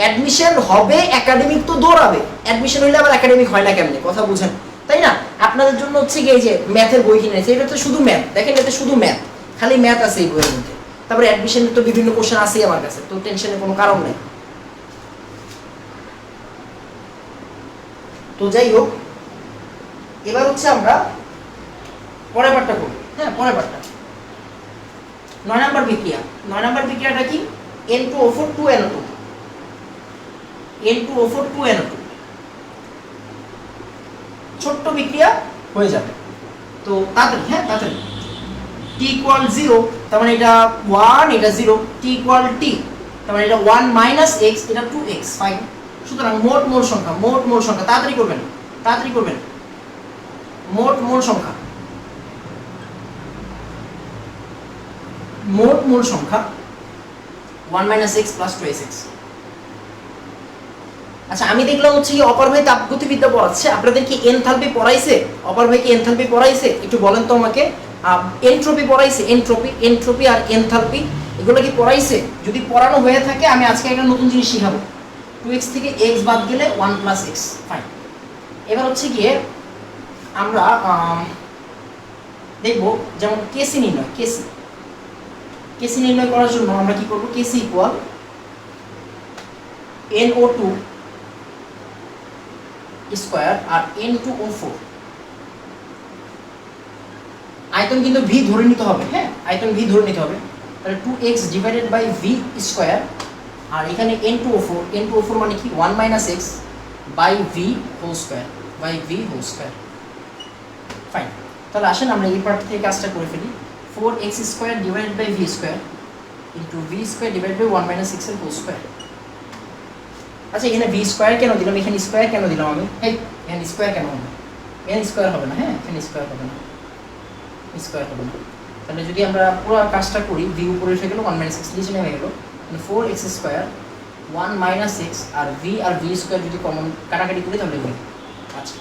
অ্যাডমিশন হবে, একাডেমিক তো দৌড়াবে, অ্যাডমিশন হইলে আবার একাডেমিক হয় না কেমনে, কথা বুঝেন তাই না। আপনাদের জন্য হচ্ছে কি এই যে ম্যাথের বই কিনেছে, এটা তো শুধু ম্যাথ, দেখেন এটা শুধু ম্যাথ, খালি ম্যাথ আছে এই বইয়ের মধ্যে। তারপরে অ্যাডমিশনের তো বিভিন্ন কোশ্চেন আছেই আমার কাছে, তো টেনশনের কোনো কারণ নেই। তো যাই হোক, এবার হচ্ছে আমরা পরের পার্টটা করব, হ্যাঁ পরের পার্টটা 9 নাম্বার বিক্রিয়া। 9 নাম্বার বিক্রিয়াটা কি, N2O4 2NO2, N2O4 2NO2, ছোট্ট বিক্রিয়া হয়ে যাবে। তো তাড়াতাড়ি, হ্যাঁ তাড়াতাড়ি। t ইকুয়াল 0, তার মানে এটা 1, এটা 0। t ইকুয়াল t, তার মানে এটা 1 মাইনাস x, এটা 2x। ফাইন। সুতরাং মোট মূল সংখ্যা, মোট মূল সংখ্যা, তাড়াতাড়ি করবেন, তাড়াতাড়ি করবেন। মোট মূল সংখ্যা, মোট মূল সংখ্যা 1 মাইনাস x প্লাস 2x। আচ্ছা, আমি দেখলাম হচ্ছে কি অপর ভাই তাপগতিবিদ্যা পড়াচ্ছে, আপনাদের কি এনথালপি পড়াইছে? অপর ভাই কি এনথালপি পড়াইছে? একটু বলেন তো আমাকে। এনট্রপি পড়াইছে? এনট্রপি আর এনথালপি এগুলো কি পড়াইছে? যদি পড়ানো হয়ে থাকে আমি আজকে একটা নতুন জিনিস শিখাবো। 2x থেকে x বাদ গেলে 1 প্লাস x। ফাইন। এবার হচ্ছে গিয়ে আমরা দেখব যেমন কেসি নির্ণয়। কেসি নির্ণয় করার জন্য আমরা কি করব? কেসি ইকুয়াল NO2 স্কয়ার আর N2O4। আয়তন কিন্তু v ধরে নিতে হবে, হ্যাঁ আয়তন v ধরে নিতে হবে। তাহলে 2x divided by v square, আর এখানে N2O4 মানে কি 1 minus x by v whole square, by v whole square. Fine. তাহলে আসেন আমরা এই পার্ট থেকে কাজটা করে ফেলি। 4x square divided by v square into v square divided by 1 minus x এর হোল স্কয়ার। আচ্ছা, এখানে v স্কয়ার কেন দিলাম? এখানে স্কয়ার কেন দিলাম আমি? এই এখানে স্কয়ার কেন হবে? এখানে স্কয়ার হবে না, হ্যাঁ এখানে স্কয়ার হবে না, স্কয়ার হবে না। তাহলে যদি আমরা পুরো কাজটা করি, v উপরে এসে গেল, 1 মাইনাস x নিচে নেমে গেল, মানে 4x স্কয়ার 1 মাইনাস x আর v স্কয়ার যদি কমন কাটাকাটি করি তাহলে হবে। আচ্ছা,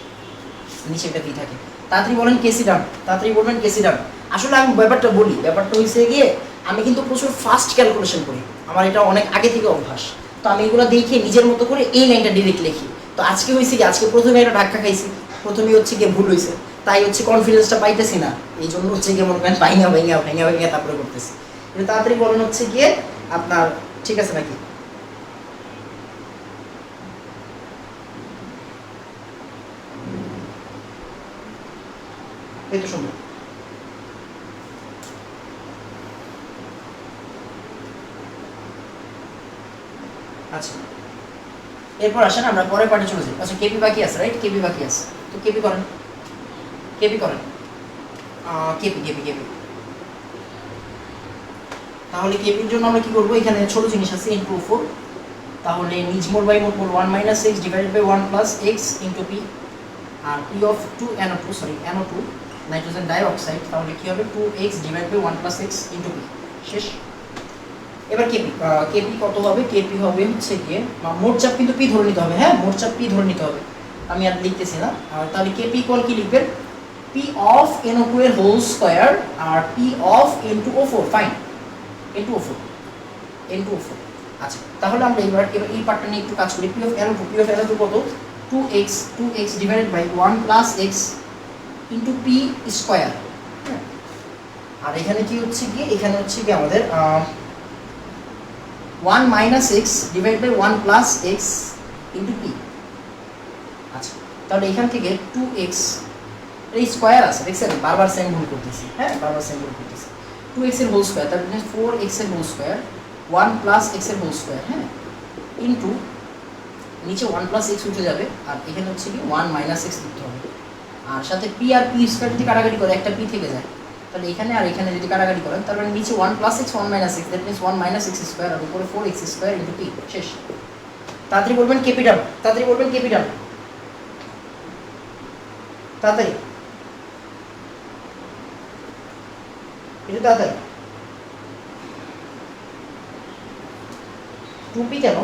নিচে একটা v থাকে। তাড়াতাড়ি বলেন কেসি ডান, তাড়াতাড়ি বলবেন কেসি ডান। আসলে আমি ব্যাপারটা বলি, ব্যাপারটা হইছে গিয়ে আমি কিন্তু প্রচুর ফাস্ট ক্যালকুলেশন করি, আমার এটা অনেক আগে থেকে অভ্যাস। তো আমি এগুলো দেখে নিজের মতো করে এই লাইনটা ডিরেক্ট লিখি। তো আজকে হয়েছে কি, আজকে প্রথমে একটা ধাক্কা খাইছি, প্রথমেই হচ্ছে গিয়ে ভুল হয়েছে, তাই হচ্ছে কনফিডেন্সটা পাইতেছি না, এই জন্য হচ্ছে গিয়ে মনে করেন ভাইঙা তারপরে করতেছি। কিন্তু তাড়াতাড়ি বলেন হচ্ছে গিয়ে আপনার ঠিক আছে নাকি? এই তো সুন্দর। আচ্ছা, এরপর আসেন আমরা পরের পার্টে চলে যাই। আচ্ছা, কেপি বাকি আছে, রাইট? কেপি বাকি আছে, তো কেপি করেন, কেপি করেন, কেপি। তাহলে কেপির জন্য আমরা কি করবো? এখানে ছোট জিনিস আছে N2O4, তাহলে নিজ মোল বাই মোট mole 1 minus x divided by 1 plus x into p, আর p of 2 NO2 nitrogen dioxide, তাহলে কি হবে 2x divided by 1 plus x into p। শেষ। এবার কেপি কত হবে? কেপি হবে হচ্ছে গিয়ে মোট চাপ কিন্তু পি ধরে নিতে হবে, হ্যাঁ মোট চাপ পি ধরে নিতে হবে, আমি আর লিখতেছি না। তাহলে কেপি ইকুয়াল কি লিখবেন? পি অফ NO2 এর হোল স্কয়ার আর P of N2O4। Fine, N2O4। আচ্ছা, তাহলে আমরা এবার এই পার্টটা নিয়ে একটু কাজ করি। পি অফ NO2 কত? 2x divided by 1 plus x into P square. আর এখানে কি হচ্ছে গিয়ে, এখানে হচ্ছে গিয়ে আমাদের 1 minus x divide by 1 plus x into P. আচ্ছা, তাহলে এখান থেকে 2x এই স্কোয়ার আছে, দেখছেন বারবার সেম ভুল করতেছি, হ্যাঁ বারবার সেম ভুল করতেছি। 2x এর হোল স্কোয়ার, তার মানে 4x এর হোল স্কোয়ার 1 প্লাস x এর হোল স্কোয়ার, হ্যাঁ ইন্টু নিচে 1 প্লাস x উঠে যাবে, আর এখানে হচ্ছে কি 1 মাইনাস x লিখতে হবে। আর সাথে p আর p স্কোয়ার যদি কাটাকাটি করে একটা p থেকে যায়, তাহলে এখানে আর এখানে যদি কাটাকাটি করেন তাহলে নিচে 1 plus x 1 minus x, that means 1 minus x square আর উপরে 4x স্কোয়ার ইন্টু p। শেষ। তাড়াতাড়ি বলবেন ক্যাপিটাল, তাড়াতাড়ি বলবেন ক্যাপিটাল, তাড়াতাড়ি এটা তাড়াতাড়ি। 2p কেন?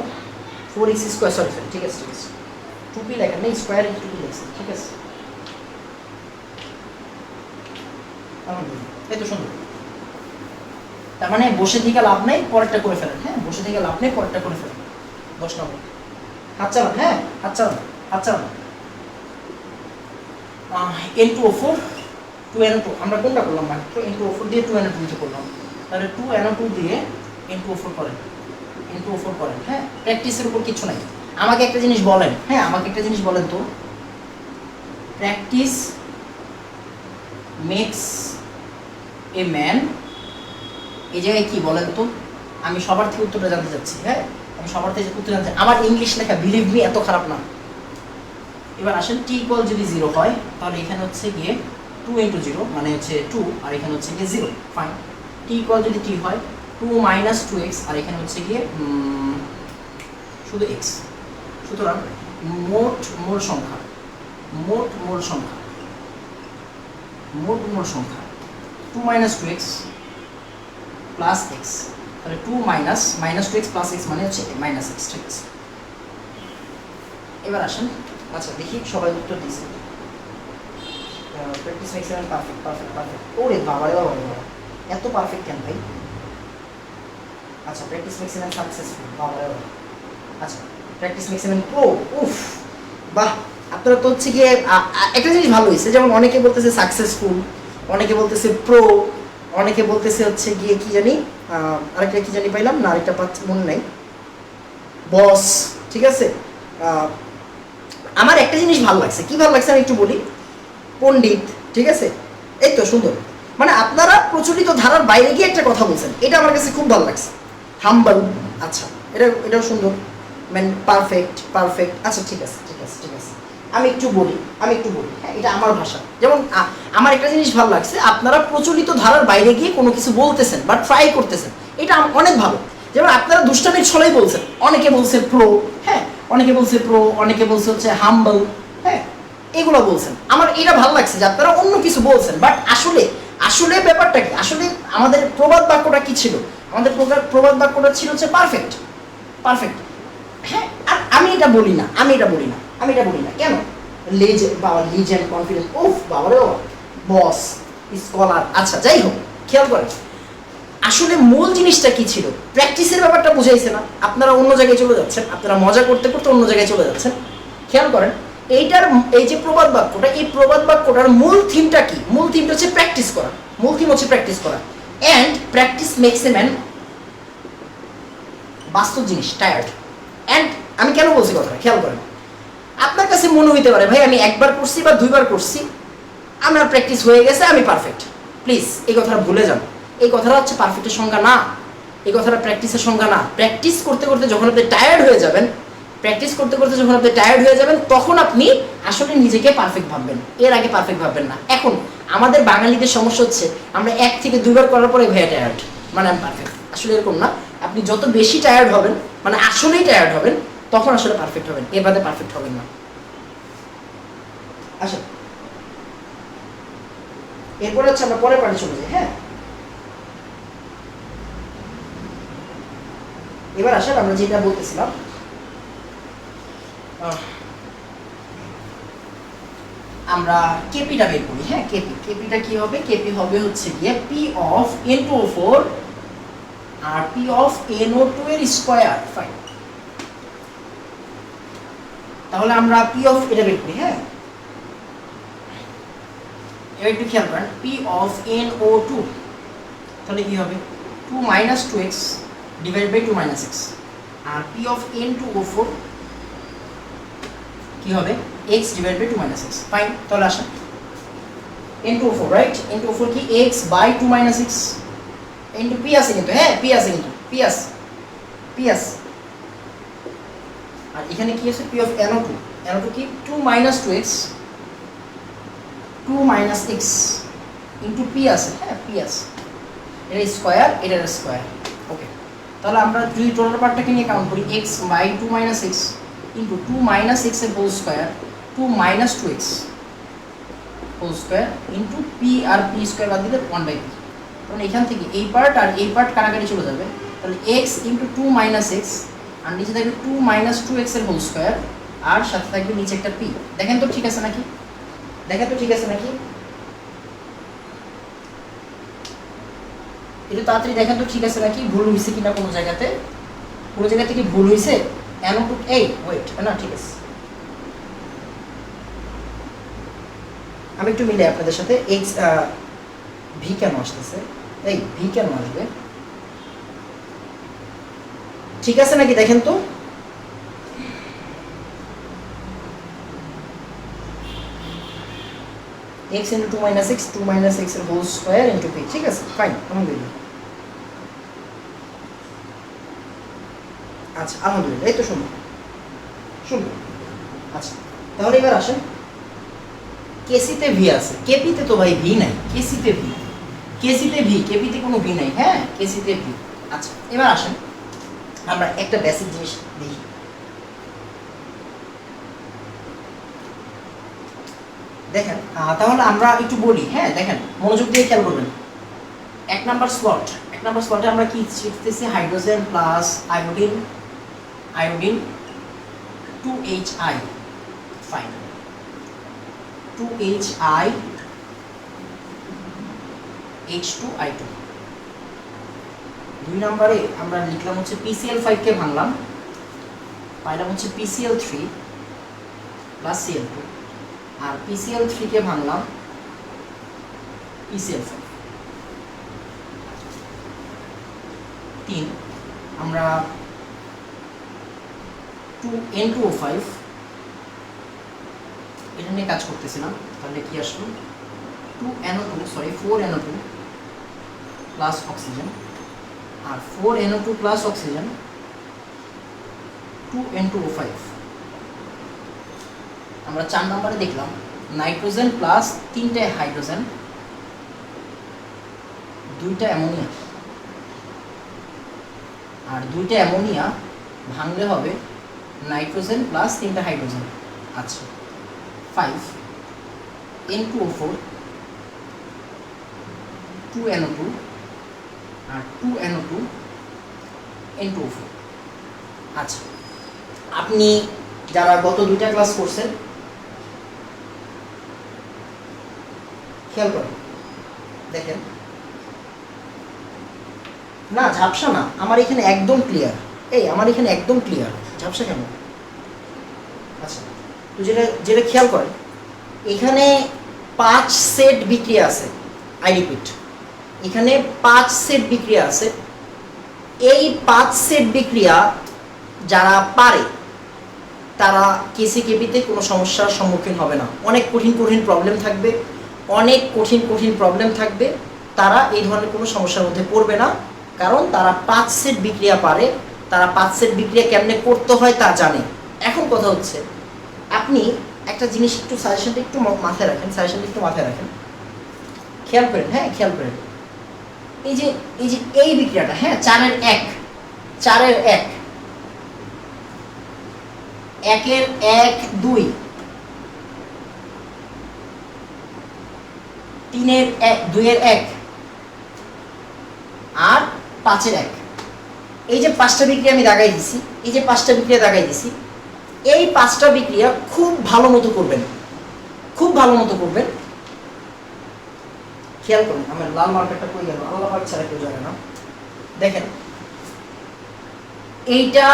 4x স্কোয়ার, সরি ঠিক আছে 2p লেখেন না, স্কোয়ার ইন্টু p লেখছেন, ঠিক আছে এই তো সুন্দর। তার মানে বসে থেকে লাভ নেই, পরেরটা করে ফেলেন, হ্যাঁ বসে থেকে লাভ নেই, পরেরটা করে ফেলেন। 10 নম্বর হাত চালান, হ্যাঁ হাত চালান, হাত চালান। N2O4 2NO2 আমরা কোনটা করলাম? মাত্র N2O4 দিয়ে 2NO2 দিতে করলাম, তাহলে 2NO2 দিয়ে N2O4 করেন, N2O4 করেন, হ্যাঁ প্র্যাকটিসের উপর কিছু নাই। আমাকে একটা জিনিস বলেন, হ্যাঁ আমাকে একটা জিনিস বলেন তো, প্র্যাকটিস মেক্স এ ম্যান, এই জায়গায় কি বলেন তো? আমি সবার থেকে উত্তরটা জানতে চাচ্ছি, হ্যাঁ আমি সবার থেকে উত্তর জানতে, আমার ইংলিশ লেখা বিলিভ মি এত খারাপ না। এবার আসেন টি ইকুয়াল যদি 0 হয় তাহলে এখানে হচ্ছে গিয়ে 2 ইন্টু 0 মানে হচ্ছে 2, আর এখানে হচ্ছে গিয়ে 0। ফাইন, টি ইকুয়াল যদি টি হয় 2 মাইনাস 2x, আর এখানে হচ্ছে গিয়ে শুধু x। সুতরাং মোট মোল সংখ্যা মোট মোল সংখ্যা 2 মাইনাস 2x প্লাস x, তাহলে 2 মাইনাস 2x প্লাস x মানে হচ্ছে মাইনাস x। ঠিক আছে, এবার আসেন। আচ্ছা দেখি সবাই উত্তর দিয়েছে। Practice makes seven perfect perfect perfect. ওরে বাবা রে বাবা রে বাবা, এত পারফেক্ট কেন ভাই? আচ্ছা প্র্যাকটিস মেক্স সেভেন সাকসেসফুল, বাবা রে বাবা। আচ্ছা প্র্যাকটিস মেক্স সেভেন প্রো, উফ বাহ। আপনারা তো হচ্ছে গিয়ে একটা জিনিস ভালো হয়েছে, যেমন অনেকে বলতেছে সাকসেসফুল, অনেকে বলতেছে প্রো, অনেকে বলতেছে হচ্ছে গিয়ে কি জানি আরেকটা কি জানি পাইলাম না, আরেকটা মনে নাই, বস। ঠিক আছে, আমার একটা জিনিস ভালো লাগছে। কি ভালো লাগছে আমি একটু বলি, পণ্ডিত। ঠিক আছে, এই তো সুন্দর। মানে আপনারা প্রচলিত ধারার বাইরে গিয়ে একটা কথা বলছেন, এটা আমার কাছে খুব ভালো লাগছে। হাম্বল, আচ্ছা এটাও সুন্দর। মানে পারফেক্ট পারফেক্ট। আচ্ছা ঠিক আছে ঠিক আছে ঠিক আছে, আমি একটু বলি হ্যাঁ, এটা আমার ভাষা। যেমন আমার একটা জিনিস ভালো লাগছে, আপনারা প্রচলিত ধারার বাইরে গিয়ে কোনো কিছু বলতেছেন বা ট্রাই করতেছেন, এটা অনেক ভালো। যেমন আপনারা দুষ্টামির ছলেই বলছেন, অনেকে বলছে প্রো, হ্যাঁ অনেকে বলছে প্রো, অনেকে বলছে হচ্ছে হাম্বল, হ্যাঁ এগুলো বলছেন। আমার এটা ভালো লাগছে যে আপনারা অন্য কিছু বলছেন, বাট আসলে আসলে ব্যাপারটা কি, আসলে আমাদের প্রবাদ বাক্যটা কি ছিল? আমাদের প্রবাদ বাক্যটা ছিল হচ্ছে পারফেক্ট পারফেক্ট। হ্যাঁ, আর আমি এটা বলি না কেন? লিজেন্ড কনফিডেন্স, ওফ বাবা রে বাবা, বস, স্কলার। আচ্ছা যাই হোক, খেয়াল করেন আসলে মূল জিনিসটা কি ছিল, প্র্যাকটিসের ব্যাপারটা বুঝাইছে না। আপনারা অন্য জায়গায় চলে যাচ্ছেন, আপনারা মজা করতে করতে অন্য জায়গায় চলে যাচ্ছেন। খেয়াল করেন এই যে প্রবাদ বাক্যটা, এই প্রবাদ বাক্যটার মূল থিমটা কি? মূল থিমটা হচ্ছে প্র্যাকটিস করা। মূল থিম হচ্ছে প্র্যাকটিস করা। And practice makes a man, বাস্তব জিনিস, টায়ার্ড। অ্যান্ড আমি কেন বলছি কথাটা খেয়াল করেন, আপনার কাছে মনে হইতে পারে ভাই আমি একবার করছি বা দুইবার করছি, আমার প্র্যাকটিস হয়ে গেছে, আমি পারফেক্ট। প্লিজ এই কথাটা ভুলে যান। এই কথাটা হচ্ছে পারফেক্টের সংজ্ঞা না, এই কথাটা প্র্যাকটিসের সংজ্ঞা না। প্র্যাকটিস করতে করতে যখন আপনি টায়ার্ড হয়ে যাবেন, তখন আপনি আসলে নিজেকে পারফেক্ট ভাববেন, এর আগে পারফেক্ট ভাববেন না। এখন আমাদের বাঙালিদের সমস্যা হচ্ছে আমরা 1 থেকে 2 বার করার পরে ভাইয়া টায়ার্ড, মানে আমি পারফেক্ট। আসলে এরকম না, আপনি যত বেশি টায়ার্ড হবেন, মানে আসলেই টায়ার্ড হবেন, তখন আসলে পারফেক্ট হবেন, এর বাদে পারফেক্ট হবেন না। আচ্ছা এরপরে হচ্ছে আমরা পরের পার্টে চলে যাই। হ্যাঁ, এবার আসেন আমরা যেটা বলতেছিলাম, আমরা কেপিটা বের করি। হ্যাঁ, কেপিটা কি হবে? কেপি হবে হচ্ছে গিয়ে পি অফ N2O4 আর পি অফ NO2 এর স্কয়ার। ফাইন, তাহলে আমরা পি অফ এটা বের করি। হ্যাঁ, এবার একটু খেয়াল করেন, পি অফ NO2 তাহলে কি হবে? 2 minus 2x divide by 2 minus x। আর পি অফ N2O4 কি হবে? x divide by 2 minus x। Fine, তাহলে আসেন N2O4, রাইট? N2O4 কি x by 2 minus x into p আছে কিন্তু, হ্যাঁ p আছে কিন্তু, p আছে। আর এখানে কি আছে? p অফ NO2 কি 2 minus 2x 2 minus x into p আছে, হ্যাঁ p আছে। এটা স্কয়ার, এটার স্কয়ার। ওকে, তাহলে আমরা যদি টোটাল পার্টটাকে নিয়ে কাউন্ট করি, x by 2 minus x into 2 minus x এর whole square 2 minus 2x whole square into p, আর p স্কয়ার বাদ দিলে 1/p। তখন এখান থেকে এই পার্ট আর এই পার্ট কাটাকাটি চলে যাবে, তাহলে x ইনটু 2 মাইনাস x, আর নিচে থাকবে 2 মাইনাস 2x এর হোল স্কয়ার, আর সাথে থাকবে নিচে একটা p। দেখেন তো ঠিক আছে নাকি? একটু তাড়াতাড়ি দেখেন তো ঠিক আছে নাকি? ভুল হয়েছে কিনা কোনো জায়গাতে? কোনো জায়গা থেকে ভুল হয়েছে? এই ওয়েট না, ঠিক আছে, আমি একটু মিলে আপনাদের সাথে। এক্স ভি কেন আসতেছে? এই ভি কেন আসবে? ঠিক আছে নাকি দেখেন তো? x into 2 minus x, 2 minus x এর হোল স্কয়ার into p। ঠিক আছে, ফাইন, আলহামদুলিল্লাহ। আচ্ছা আলহামদুলিল্লাহ, এই তো সুন্দর। আচ্ছা তাহলে এবার আসেন, কেসিতে ভি আছে, কেপিতে তো ভাই ভি নাই, কেসিতে ভি, কেসিতে ভি, কেপিতে কোনো ভি নাই, হ্যাঁ কেসিতে ভি। আচ্ছা এবার আসেন আমরা একটা বেসিক জিনিস দেখি। দেখেন তাহলে আমরা একটু বলি, হ্যাঁ দেখেন মনোযোগ দিয়ে খেয়াল করবেন। এক নাম্বার স্লটে আমরা কি শিখতেছি? Hydrogen plus iodine, iodine 2HI, fine 2HI H2I2। দুই নম্বরে আমরা লিখলাম হচ্ছে PCl5 কে ভাঙলাম, পাইলাম হচ্ছে PCl3 প্লাস Cl2, আর PCl3 কে ভাঙলাম PCl5। তিন আমরা 2N2O5 এটা নিয়ে কাজ করতেছিলাম, তাহলে কি আসলো 4NO2 প্লাস অক্সিজেন, আর 4NO2 প্লাস অক্সিজেন 2N2O5। আমরা 4 নম্বরে দেখলাম নাইট্রোজেন প্লাস 3টে হাইড্রোজেন 2টা অ্যামোনিয়া, আর 2টা অ্যামোনিয়া ভাঙলে হবে নাইট্রোজেন প্লাস 3টা হাইড্রোজেন। আচ্ছা 5N2O4 2NO2 আর 2NO2 N2O4। আচ্ছা আপনি যারা গত 2টা ক্লাস করছেন খেয়াল করেন, দেখেন না ঝাপসা না, আমার এখানে একদম ক্লিয়ার, আমার এখানে একদম ক্লিয়ার, ঝাপসা কেন? আচ্ছা তো যেটা খেয়াল করেন, এখানে 5 সেট বিক্রিয়া আছে, আই রিপিট এখানে 5 সেট বিক্রিয়া আছে। এই 5 সেট বিক্রিয়া যারা পারে তারা কেসিকেপিতে কোনো সমস্যার সম্মুখীন হবে না। অনেক কঠিন প্রবলেম থাকবে, তারা এই ধরনের কোনো সমস্যার মধ্যে পড়বে না, কারণ তারা 5 সেট বিক্রিয়া পারে, তারা 5 সেট বিক্রিয়া কেমনে করতে হয় তা জানে। এখন কথা হচ্ছে আপনি একটা জিনিস একটু সাজেশনটা একটু মাথায় রাখেন, খেয়াল করেন, হ্যাঁ খেয়াল করেন, এই যে এই বিক্রিয়াটা, হ্যাঁ 4-এর 1, 4-এর 1, 1-এর 1 2, 3-এর 1 2-এর 1 আর 5-এর 1, এই যে 5টা বিক্রিয়া আমি দাগাই দিছি, এই 5টা বিক্রিয়া খুব ভালো মতো করবেন, খেয়াল করুন। আমার লাল মার্কারটা কই গেল? আল্লাহ পাক ছাড়া কেউ জানে না। দেখেন এইটা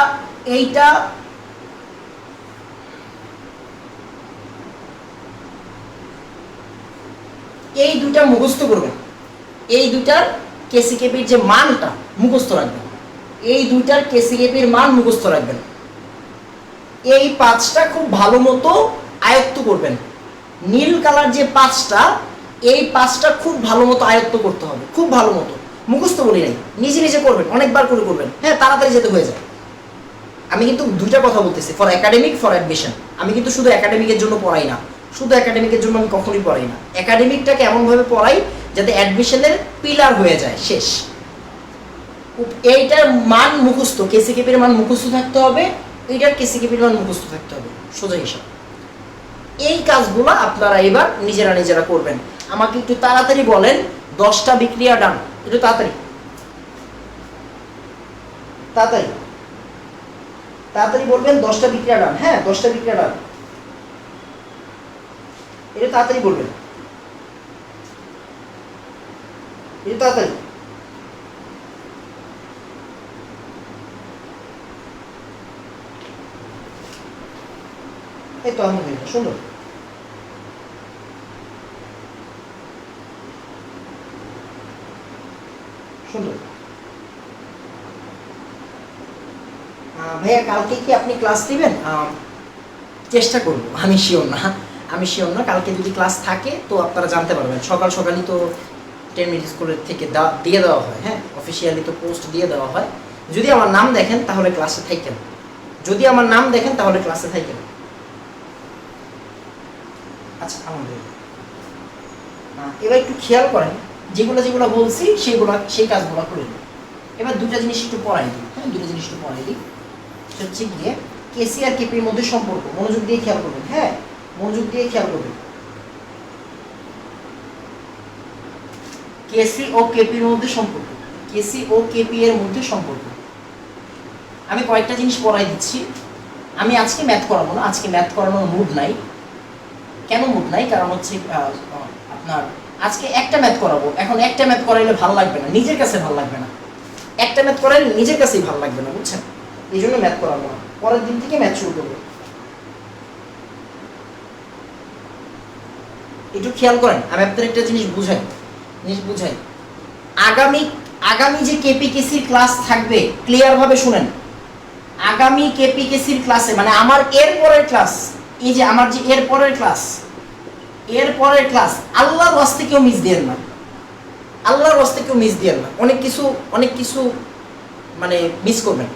এই দুটা মুখস্থ করবেন, এই দুটার কেসিকেপির যে মানটা মুখস্থ রাখবেন, এই দুটার কেসিকেপির মান মুখস্থ রাখবেন। এই 5টা খুব ভালো মতো আয়ত্ত করবেন। নীল কালার যে 5টা, এই 5টা খুব ভালো মতো আয়ত্ত করতে হবে, খুব ভালো মতো, মুখস্থ বলি নাই, নিজে করবেন, অনেকবার করে করবেন, হ্যাঁ তাড়াতাড়ি যেতে হয়ে যায়। আমি কিন্তু দুইটা কথা বলতেছি, ফর একাডেমিক, ফর অ্যাডমিশন। আমি কিন্তু শুধু একাডেমিকের জন্য পড়াই না, আমি কখনোই পড়াই না। একাডেমিকটাকে এমনভাবে পড়াই যাতে অ্যাডমিশনের পিলার হয়ে যায়, শেষ। এইটার মান মুখস্থ, কেসিকেপির মান মুখস্থ থাকতে হবে, এইটার কেসিকেপির মান মুখস্থ থাকতে হবে, সোজা হিসাব। এই কাজগুলো আপনারা এবার নিজেরা করবেন। আমাকে একটু তাড়াতাড়ি বলেন 10টা বিক্রিয়া ডান, একটু তাড়াতাড়ি বলবেন 10টা বিক্রিয়া ডান, হ্যাঁ 10টা বিক্রিয়া ডান, এটা তাড়াতাড়ি বলবেন, এটা তাড়াতাড়ি। এই তো আলহামদুলিল্লাহ, সুন্দর। ভাইয়া কালকে কি আপনি ক্লাস দিবেন? চেষ্টা করব, আমি শিওর না। কালকে যদি ক্লাস থাকে তো আপনারা জানতে পারবেন। সকালই তো 10 মিনিট স্কুলের থেকে দিয়ে দেওয়া হয়, হ্যাঁ অফিসিয়ালি তো পোস্ট দিয়ে দেওয়া হয়। যদি আমার নাম দেখেন তাহলে ক্লাসে থাকেন, আচ্ছা আলহামদুলিল্লাহ। এবার একটু খেয়াল করেন, যেগুলো যেগুলো বলছি সেই কাজগুলো করে দিই। এবার দুটা জিনিস একটু পড়াই দিই, হ্যাঁ দুটা জিনিস একটু পড়াই দিই। হচ্ছে গিয়ে কেসি আর কেপির মধ্যে সম্পর্ক, মনোযোগ দিয়ে খেয়াল করবেন, হ্যাঁ মনোযোগ দিয়ে খেয়াল করবেন। কেসি ও কেপির মধ্যে সম্পর্ক, কেসি ও কেপি এর মধ্যে সম্পর্ক। আমি কয়েকটা জিনিস পড়াই দিচ্ছি। আমি আজকে ম্যাথ করাবো না, আজকে ম্যাথ করানোর মুড নাই। কেন মুড নাই? কারণ হচ্ছে আপনার আজকে একটা ম্যাথ করাবো। এখন একটা ম্যাথ করাইলে ভালো লাগবে না, নিজের কাছে ভালো লাগবে না। একটা ম্যাথ করাইলে নিজের কাছেই ভালো লাগবে না, বুঝছেন? এই জন্য ম্যাথ করাবো না, পরের দিন থেকে ম্যাথ শুরু করবো। একটু খেয়াল করেন, আমি আপনাদের একটা জিনিস বুঝাই। আগামী যে কেপিকেসির ক্লাস থাকবে, ক্লিয়ার ভাবে শুনেন। আগামী কেপিকেসির ক্লাসে, মানে আমার এর পরের ক্লাস, এই যে আমার যে এর পরের ক্লাস, আল্লাহর ওয়াস্তে কেউ মিস দিয়েন না, আল্লাহর ওয়াস্তে কেউ মিস দিয়েন না। অনেক কিছু মানে মিস করবেন।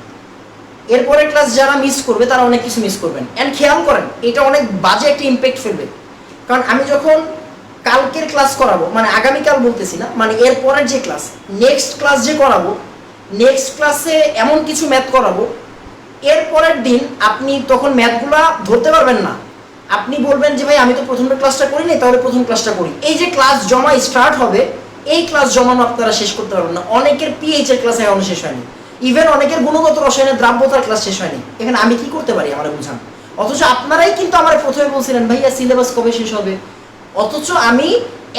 এরপরের ক্লাস যারা মিস করবে তারা অনেক কিছু মিস করবেন। এন্ড খেয়াল করেন, এটা অনেক বাজে একটা ইম্প্যাক্ট ফেলবে। কারণ আমি যখন কালকের ক্লাস করাবো, মানে আগামীকাল বলতেছি না, মানে এর পরের যে ক্লাস, নেক্সট ক্লাস যে করাবো, নেক্সট ক্লাসে এমন কিছু ম্যাথ করাবো, এর পরের দিন আপনি তখন ম্যাথগুলা ধরতে পারবেন না। আপনি বলবেন যে ভাই আমি তো প্রথম ক্লাসটা করি নাই, তাহলে প্রথম ক্লাসটা করি। এই যে ক্লাস জমা স্টার্ট হবে, এই ক্লাস জমানো আপনারা শেষ করতে পারবেন না। অনেকের পিএইচ এর ক্লাস এখনো শেষ হয়নি, ইভেন অনেকের গুণগত রসায়নের দ্রাব্যতার ক্লাস শেষ হয়নি। এখানে আমি কি করতে পারি আমার বুঝান? অথচ আপনারাই কিন্তু আমার প্রথমে বলছিলেন ভাইয়া সিলেবাস কবে শেষ হবে, অথচ আমি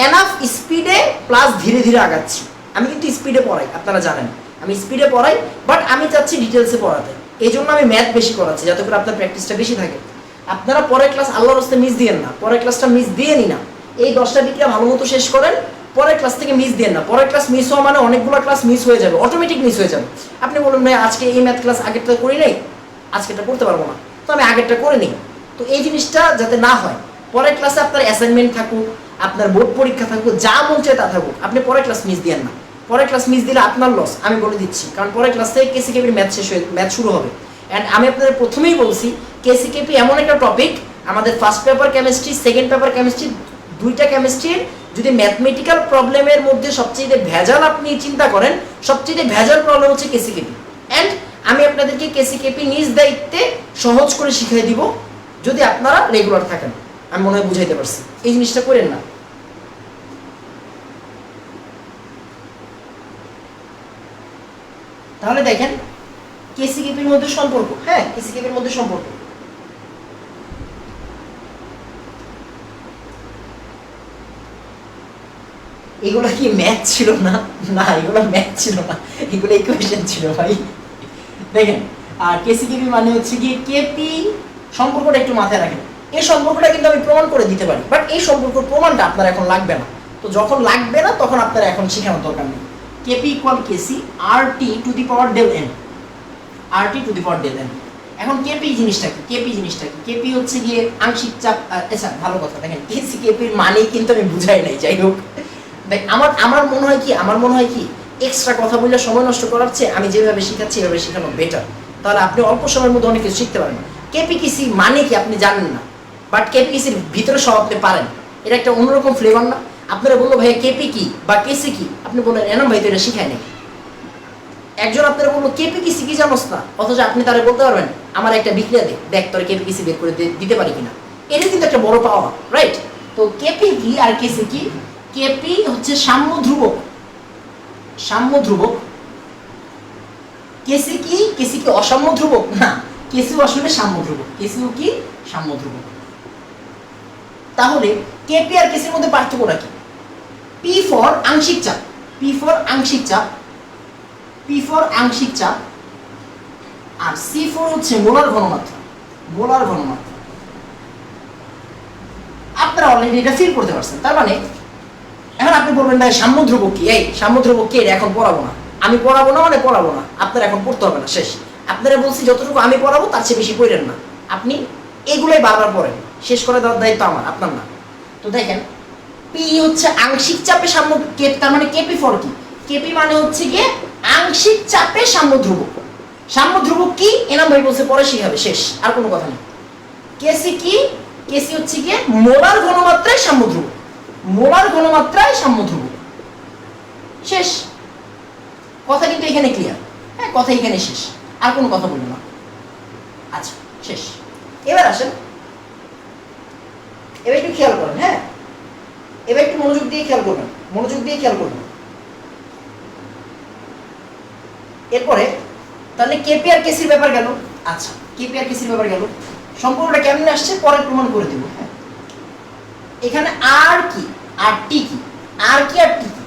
এনাফ স্পিডে প্লাস ধীরে ধীরে আগাচ্ছি। আমি কিন্তু স্পিডে পড়াই, আপনারা জানেন আমি স্পিডে পড়াই, বাট আমি চাচ্ছি ডিটেলসে পড়াতে। এই জন্য আমি ম্যাথ বেশি করাচ্ছি, যাতে করে আপনার প্র্যাকটিসটা বেশি থাকে। আপনারা পরের ক্লাস আল্লাহর রাস্তায় মিস দিয়েন না, পরের ক্লাসটা মিস দিয়েনি না। এই 10টা বিক্রিয়া ভালো মতো শেষ করেন, পরের ক্লাস থেকে মিস দিয়েন না। পরের ক্লাস মিস হওয়া মানে অনেকগুলো ক্লাস মিস হয়ে যাবে, অটোমেটিক মিস হয়ে যাবে। আপনি বলুন ভাই আজকে এই ম্যাথ ক্লাস আগেরটা করি নাই, আজকেরটা করতে পারবো না, তো আমি আগেরটা করে নিই। তো এই জিনিসটা যাতে না হয়, পরের ক্লাসে আপনার অ্যাসাইনমেন্ট থাকুক, আপনার বোর্ড পরীক্ষা থাকুক, যা মন চায় তা থাকুক, আপনি পরের ক্লাস মিস দিয়েন না। পরের ক্লাস মিস দিলে আপনার লস, আমি বলে দিচ্ছি। কারণ পরের ক্লাস থেকে কেসিকেপির ম্যাথ শুরু হবে। অ্যান্ড আমি আপনাদের প্রথমেই বলছি, কেসিকেপি এমন একটা টপিক, আমাদের first paper chemistry, second paper chemistry, দুইটা কেমিস্ট্রির যদি ম্যাথমেটিক্যাল প্রবলেমের মধ্যে সবচেয়ে ভেজাল আপনি চিন্তা করেন, সবচেয়ে ভেজাল প্রবলেম হচ্ছে কেসিকেপি। অ্যান্ড আমি আপনাদেরকে কেসিকেপি নিজ দায়িত্বে সহজ করে শিখিয়ে দিব, যদি আপনারা রেগুলার থাকেন। আমি মনে হয় বুঝাইতে পারছি, এই জিনিসটা করেন না। তাহলে দেখেন কেসিকেপির মধ্যে সম্পর্ক, হ্যাঁ কেসিকেপির মধ্যে সম্পর্ক। এগুলো কি ম্যাথ ছিল না? না এগুলো ম্যাথ ছিল না, এগুলো ইকুয়েশন ছিল ভাই। দেখেন আর কেসিকেপি মানে হচ্ছে কি কেপি, সম্পর্কটা একটু মাথায় রাখেন। এই সম্পর্কটা কিন্তু আমি প্রমাণ করে দিতে পারি, বাট এই সম্পর্ক প্রমাণটা আপনার এখন লাগবে না। তো যখন লাগবে না তখন আপনার এখন শেখানোর দরকার নেই। KP equal KC R T to the power del N, R T to the power del N. এখন কেপি জিনিসটা কি? কেপি হচ্ছে গিয়ে আংশিক চাপ। আচ্ছা ভালো কথা, দেখেন কেসি কেপির মানেই কিন্তু আমি বুঝাই নাই, যাই হোক। দেখ আমার মনে হয় কি এক্সট্রা কথা বললে সময় নষ্ট করার চেয়ে আমি যেভাবে শিখাচ্ছি এভাবে শেখানো বেটার। তাহলে আপনি অল্প সময়ের মধ্যে অনেক কিছু শিখতে পারেন। কেপিকেসি মানে কি আপনি জানেন না, বাট কেপিকেসির ভিতরে সব আপনি পারেন। এটা একটা অন্যরকম ফ্লেভার না? আপনারা বললো ভাইয়া কেপি কি বা কেসি কি, আপনি বললেন এনাম ভাই তো এটা শিখায় নাই। একজন আপনারা বললো কেপিকেসি কি জানোস না, অথচ আপনি তারা বলতে পারবেন আমার একটা বিক্রিয়া দেখ তোর কেপিকেসি বের করে দিতে পারি কিনা। এটা কিন্তু একটা বড় পাওয়া, রাইট? তো কেপি কি আর কেসি কি? কেপি হচ্ছে সাম্য ধ্রুবক, কেসি কি অসাম্য ধ্রুবক না, কেসিও আসলে সাম্য ধ্রুবক, কেসিও কি সাম্য ধ্রুবক। তাহলে কেপি আর কেসির মধ্যে পার্থক্যটা কি? পি ফর আংশিক চাপ, আর সি ফর হচ্ছে মোলার ঘনমাত্রা। আপনারা অলরেডি এটা ফিল করতে পারছেন। তার মানে এখন আপনি বলবেন না সাম্য ধ্রুবক কি? এই সাম্য ধ্রুবক কি? এখন পড়াবো না, আমি পড়াবো না, মানে পড়াবো না, আপনারা এখন পড়তে হবে না, শেষ। আপনারা বলছি যতটুকু আমি পড়াবো তার চেয়ে বেশি পড়েন না, আপনি এগুলোই বারবার পড়েন, শেষ করে দেওয়ার দায়িত্ব আমার, আপনার না। তো দেখেন পি হচ্ছে আংশিক চাপে সাম্য, তার মানে কেপি ফর কি? কেপি মানে হচ্ছে গিয়ে আংশিক চাপে সাম্য ধ্রুবক কি এনাম ভাই বলছে পরে শিখাবে, শেষ, আর কোনো কথা নেই। কেসি কি? কেসি হচ্ছে গিয়ে মোলার ঘনমাত্রায় সাম্য ধ্রুবক। মোলার ঘনমাত্রায় সাম্য ধ্রুবক। শেষ কথা, কিন্তু এখানে ক্লিয়ার। হ্যাঁ, কথা এখানে শেষ, আর কোনো কথা বলবো না। আচ্ছা, শেষ। এবার আসেন, এবার একটু খেয়াল করেন। হ্যাঁ, এবার একটু মনোযোগ দিয়ে খেয়াল করবেন, মনোযোগ দিয়ে খেয়াল করবেন। এরপরে তাহলে কেপি আর কেসির ব্যাপার গেল। আচ্ছা, কেপি আর কেসির ব্যাপার গেল। সম্পূর্ণটা কেমনে আসছে পরে প্রমাণ করে দেব। হ্যাঁ, এখানে আর কি আর টি কি, আর কি আর টি কি,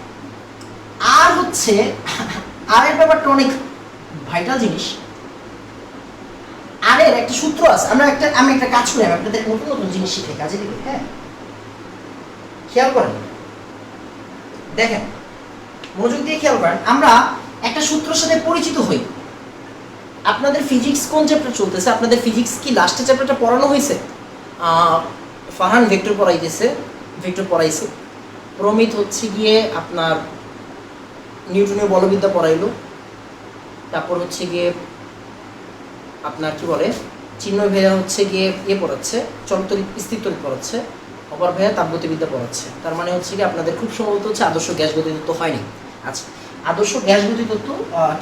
আর হচ্ছে আর এর ব্যাপারটা অনেক ভাইটাল জিনিস। আর এর একটা সূত্র আছে। আমি একটা কাজ করি, আমি আপনাদের নতুন নতুন জিনিস শিখে কাজে দিবি। হ্যাঁ, খেয়াল করেন, দেখেন, মনোযোগ দিয়ে খেয়াল করেন। আমরা একটা সূত্রের সাথে পরিচিত হই। আপনাদের ফিজিক্স কোন চ্যাপ্টার চলতেছে? আপনাদের ফিজিক্স কি লাস্টের চ্যাপ্টারটা পড়ানো হয়েছে? ফারহান ভেক্টর পড়াইছে। প্রমিত হচ্ছে গিয়ে আপনার নিউটনীয় বলবিদ্যা পড়াইলো। তারপর হচ্ছে গিয়ে আপনার কি বলে চিহ্ন ভাইয়া হচ্ছে গিয়ে পড়াচ্ছে, চলতরিৎ স্থিরতরিৎ পড়াচ্ছে। অপর ভাইয়া তাপগতিবিদ্যা পড়াচ্ছে। তার মানে হচ্ছে কি আপনাদের খুব সম্ভবত হচ্ছে আদর্শ গ্যাস গতি তত্ত্ব হয়নি। আচ্ছা, আদর্শ গ্যাস গতি তত্ত্ব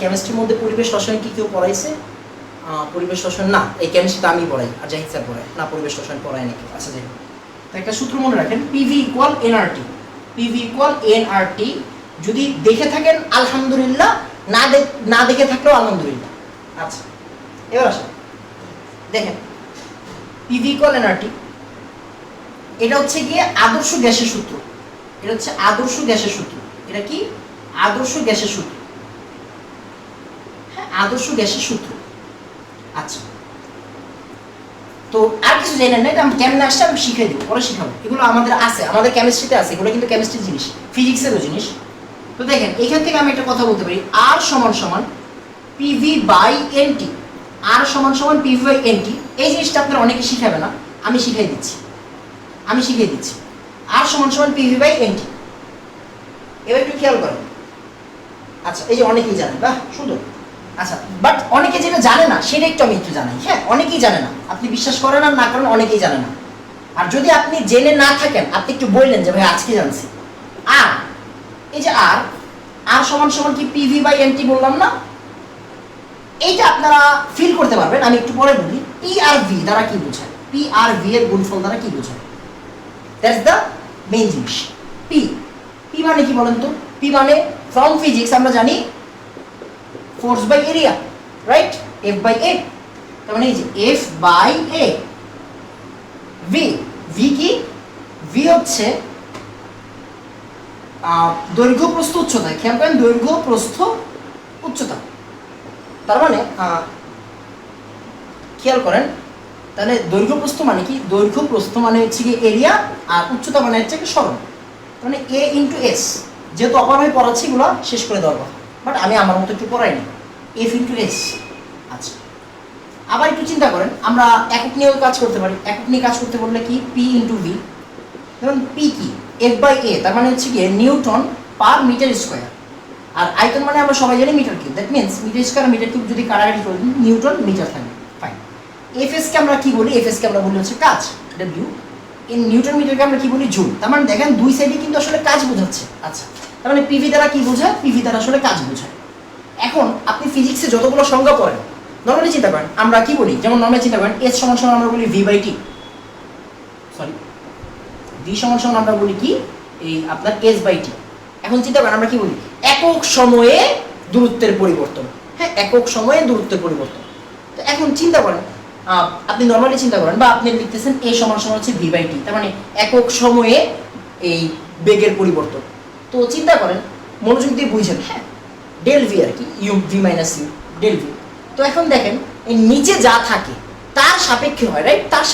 কেমিস্ট্রির মধ্যে পরিবেশ রসায়ন কি কেউ পড়াইছে? পরিবেশ রসায়ন না, এই কেমিস্ট্রিতে আমি পড়াই, আর জাহিদ স্যার পড়ায় না, পরিবেশ রসায়ন পড়ায় নাকি। আচ্ছা, যাই হোক, তো একটা সূত্র মনে রাখেন, PV equal nRT. PV equal nRT. যদি দেখে থাকেন আলহামদুলিল্লাহ, না দেখে থাকলেও আলহামদুলিল্লাহ। আচ্ছা, এবার আসেন, দেখেন, পিভি ইকুয়াল এনআরটি, এটা হচ্ছে গিয়ে আদর্শ গ্যাসের সূত্র। এটা হচ্ছে আদর্শ গ্যাসের সূত্র। এটা কি? আদর্শ গ্যাসের সূত্র। হ্যাঁ, আদর্শ গ্যাসের সূত্র। আচ্ছা, তো আর কিছু জানেন না, এটা আমি কেমন আসছে আমি শিখিয়ে দেবো, পরে শিখাবো। এগুলো আমাদের আছে, আমাদের কেমিস্ট্রিতে আছে, এগুলো কিন্তু কেমিস্ট্রির জিনিস, ফিজিক্সেরও জিনিস। তো দেখেন, এখান থেকে আমি একটা কথা বলতে পারি, আর সমান সমান পিভি বাই এনটি। আর সমান সমান পিভি বাই এনটি। এই জিনিসটা আপনারা অনেকে শিখাবে না, আমি শিখিয়ে দিচ্ছি। আর সমান সমান পিভি বাই এনটি। এবার একটু খেয়াল করেন। আচ্ছা, এই যে অনেকেই জানেন, বাহ সুন্দর। আচ্ছা, বাট অনেকে যেটা জানে না সেটা আমি একটু জানাই। হ্যাঁ, অনেকেই জানে না, আপনি বিশ্বাস করেন আর না করেন, অনেকেই জানে না। আর যদি আপনি জেনে না থাকেন, আপনি একটু বললেন যে ভাই আজকে জানছি। আর এই যে আর সমান সমান কি পিভি বাই এনটি বললাম না, এইটা আপনারা ফিল করতে পারবেন। আমি একটু পরে বলি পি আর ভি দ্বারা কি বোঝায়, পি আর ভি এর গুণফল দ্বারা কি বোঝায়। দ্যাটস দ্য মেইন জিনিস। পি মানে কি বলেন তো? পি মানে ফ্রম ফিজিক্স আমরা জানি force by area, right? F by A. তার মানে এই যে এফ বাই এ। ভি কি? ভি হচ্ছে দৈর্ঘ্য প্রস্থ উচ্চতা। খেয়াল করেন, দৈর্ঘ্য প্রস্থ উচ্চতা। তার মানে খেয়াল করেন, তাহলে দৈর্ঘ্য প্রস্থ মানে কি? দৈর্ঘ্য প্রস্থ মানে হচ্ছে কি এরিয়া, আর উচ্চতা মানে হচ্ছে কি সরণ। মানে এ ইন্টু এস। যেহেতু অপার হয়ে পড়াচ্ছি, এগুলো শেষ করে দেওয়ার কথা, বাট আমি আমার মতো একটু পড়াইনি। F into S. আচ্ছা, আবার একটু চিন্তা করেন, আমরা একক নিয়েও কাজ করতে পারি। একক নিয়ে কাজ করতে বললে কি? P into V. ধরুন পি কি? এফ বাই এ, তার মানে হচ্ছে কি নিউটন পার মিটার স্কোয়ার। আর আয়তন মানে আমরা সবাই জানি metre cube. That means metre square metre cube যদি কাটাকাটি করে দিন, নিউটন মিটার থাকবে। ফাইন। এফএসকে আমরা কি বলি? এফএসকে আমরা বলি হচ্ছে কাজ, ডব্লিউ। ইন নিউটন মিটারকে আমরা কি বলি? জুল। তার মানে দেখেন দুই সাইডে কিন্তু আসলে কাজ বোঝাচ্ছে। আচ্ছা, তার মানে পিভি দ্বারা কি বোঝায়? পিভি দ্বারা আসলে কাজ বোঝায়। এখন আপনি ফিজিক্সে যতগুলো সংজ্ঞা পড়েন, নর্মালি চিন্তা করেন আমরা কি বলি? যেমন নর্মালি চিন্তা করেন এস সমান সমান আমরা বলি V by T. Sorry, V সমান সমান আমরা বলি কি? এই আপনার এস বাই টি। এখন চিন্তা করেন আমরা কি বলি? একক সময়ে দূরত্বের পরিবর্তন। হ্যাঁ, একক সময়ে দূরত্বের পরিবর্তন। তো এখন চিন্তা করেন, আপনি নর্মালি চিন্তা করেন, বা আপনি লিখতেছেন এ সমান সমান হচ্ছে ভি বাই টি, তার মানে একক সময়ে এই বেগের পরিবর্তন। তো চিন্তা করেন, মনোযোগ দিয়ে বুঝছেন। হ্যাঁ, ডেল ভি আর কি, U V minus U, del V. তো এখন দেখেন, এই নিচে যা থাকে তার সাপেক্ষে হয়, রাইট? তার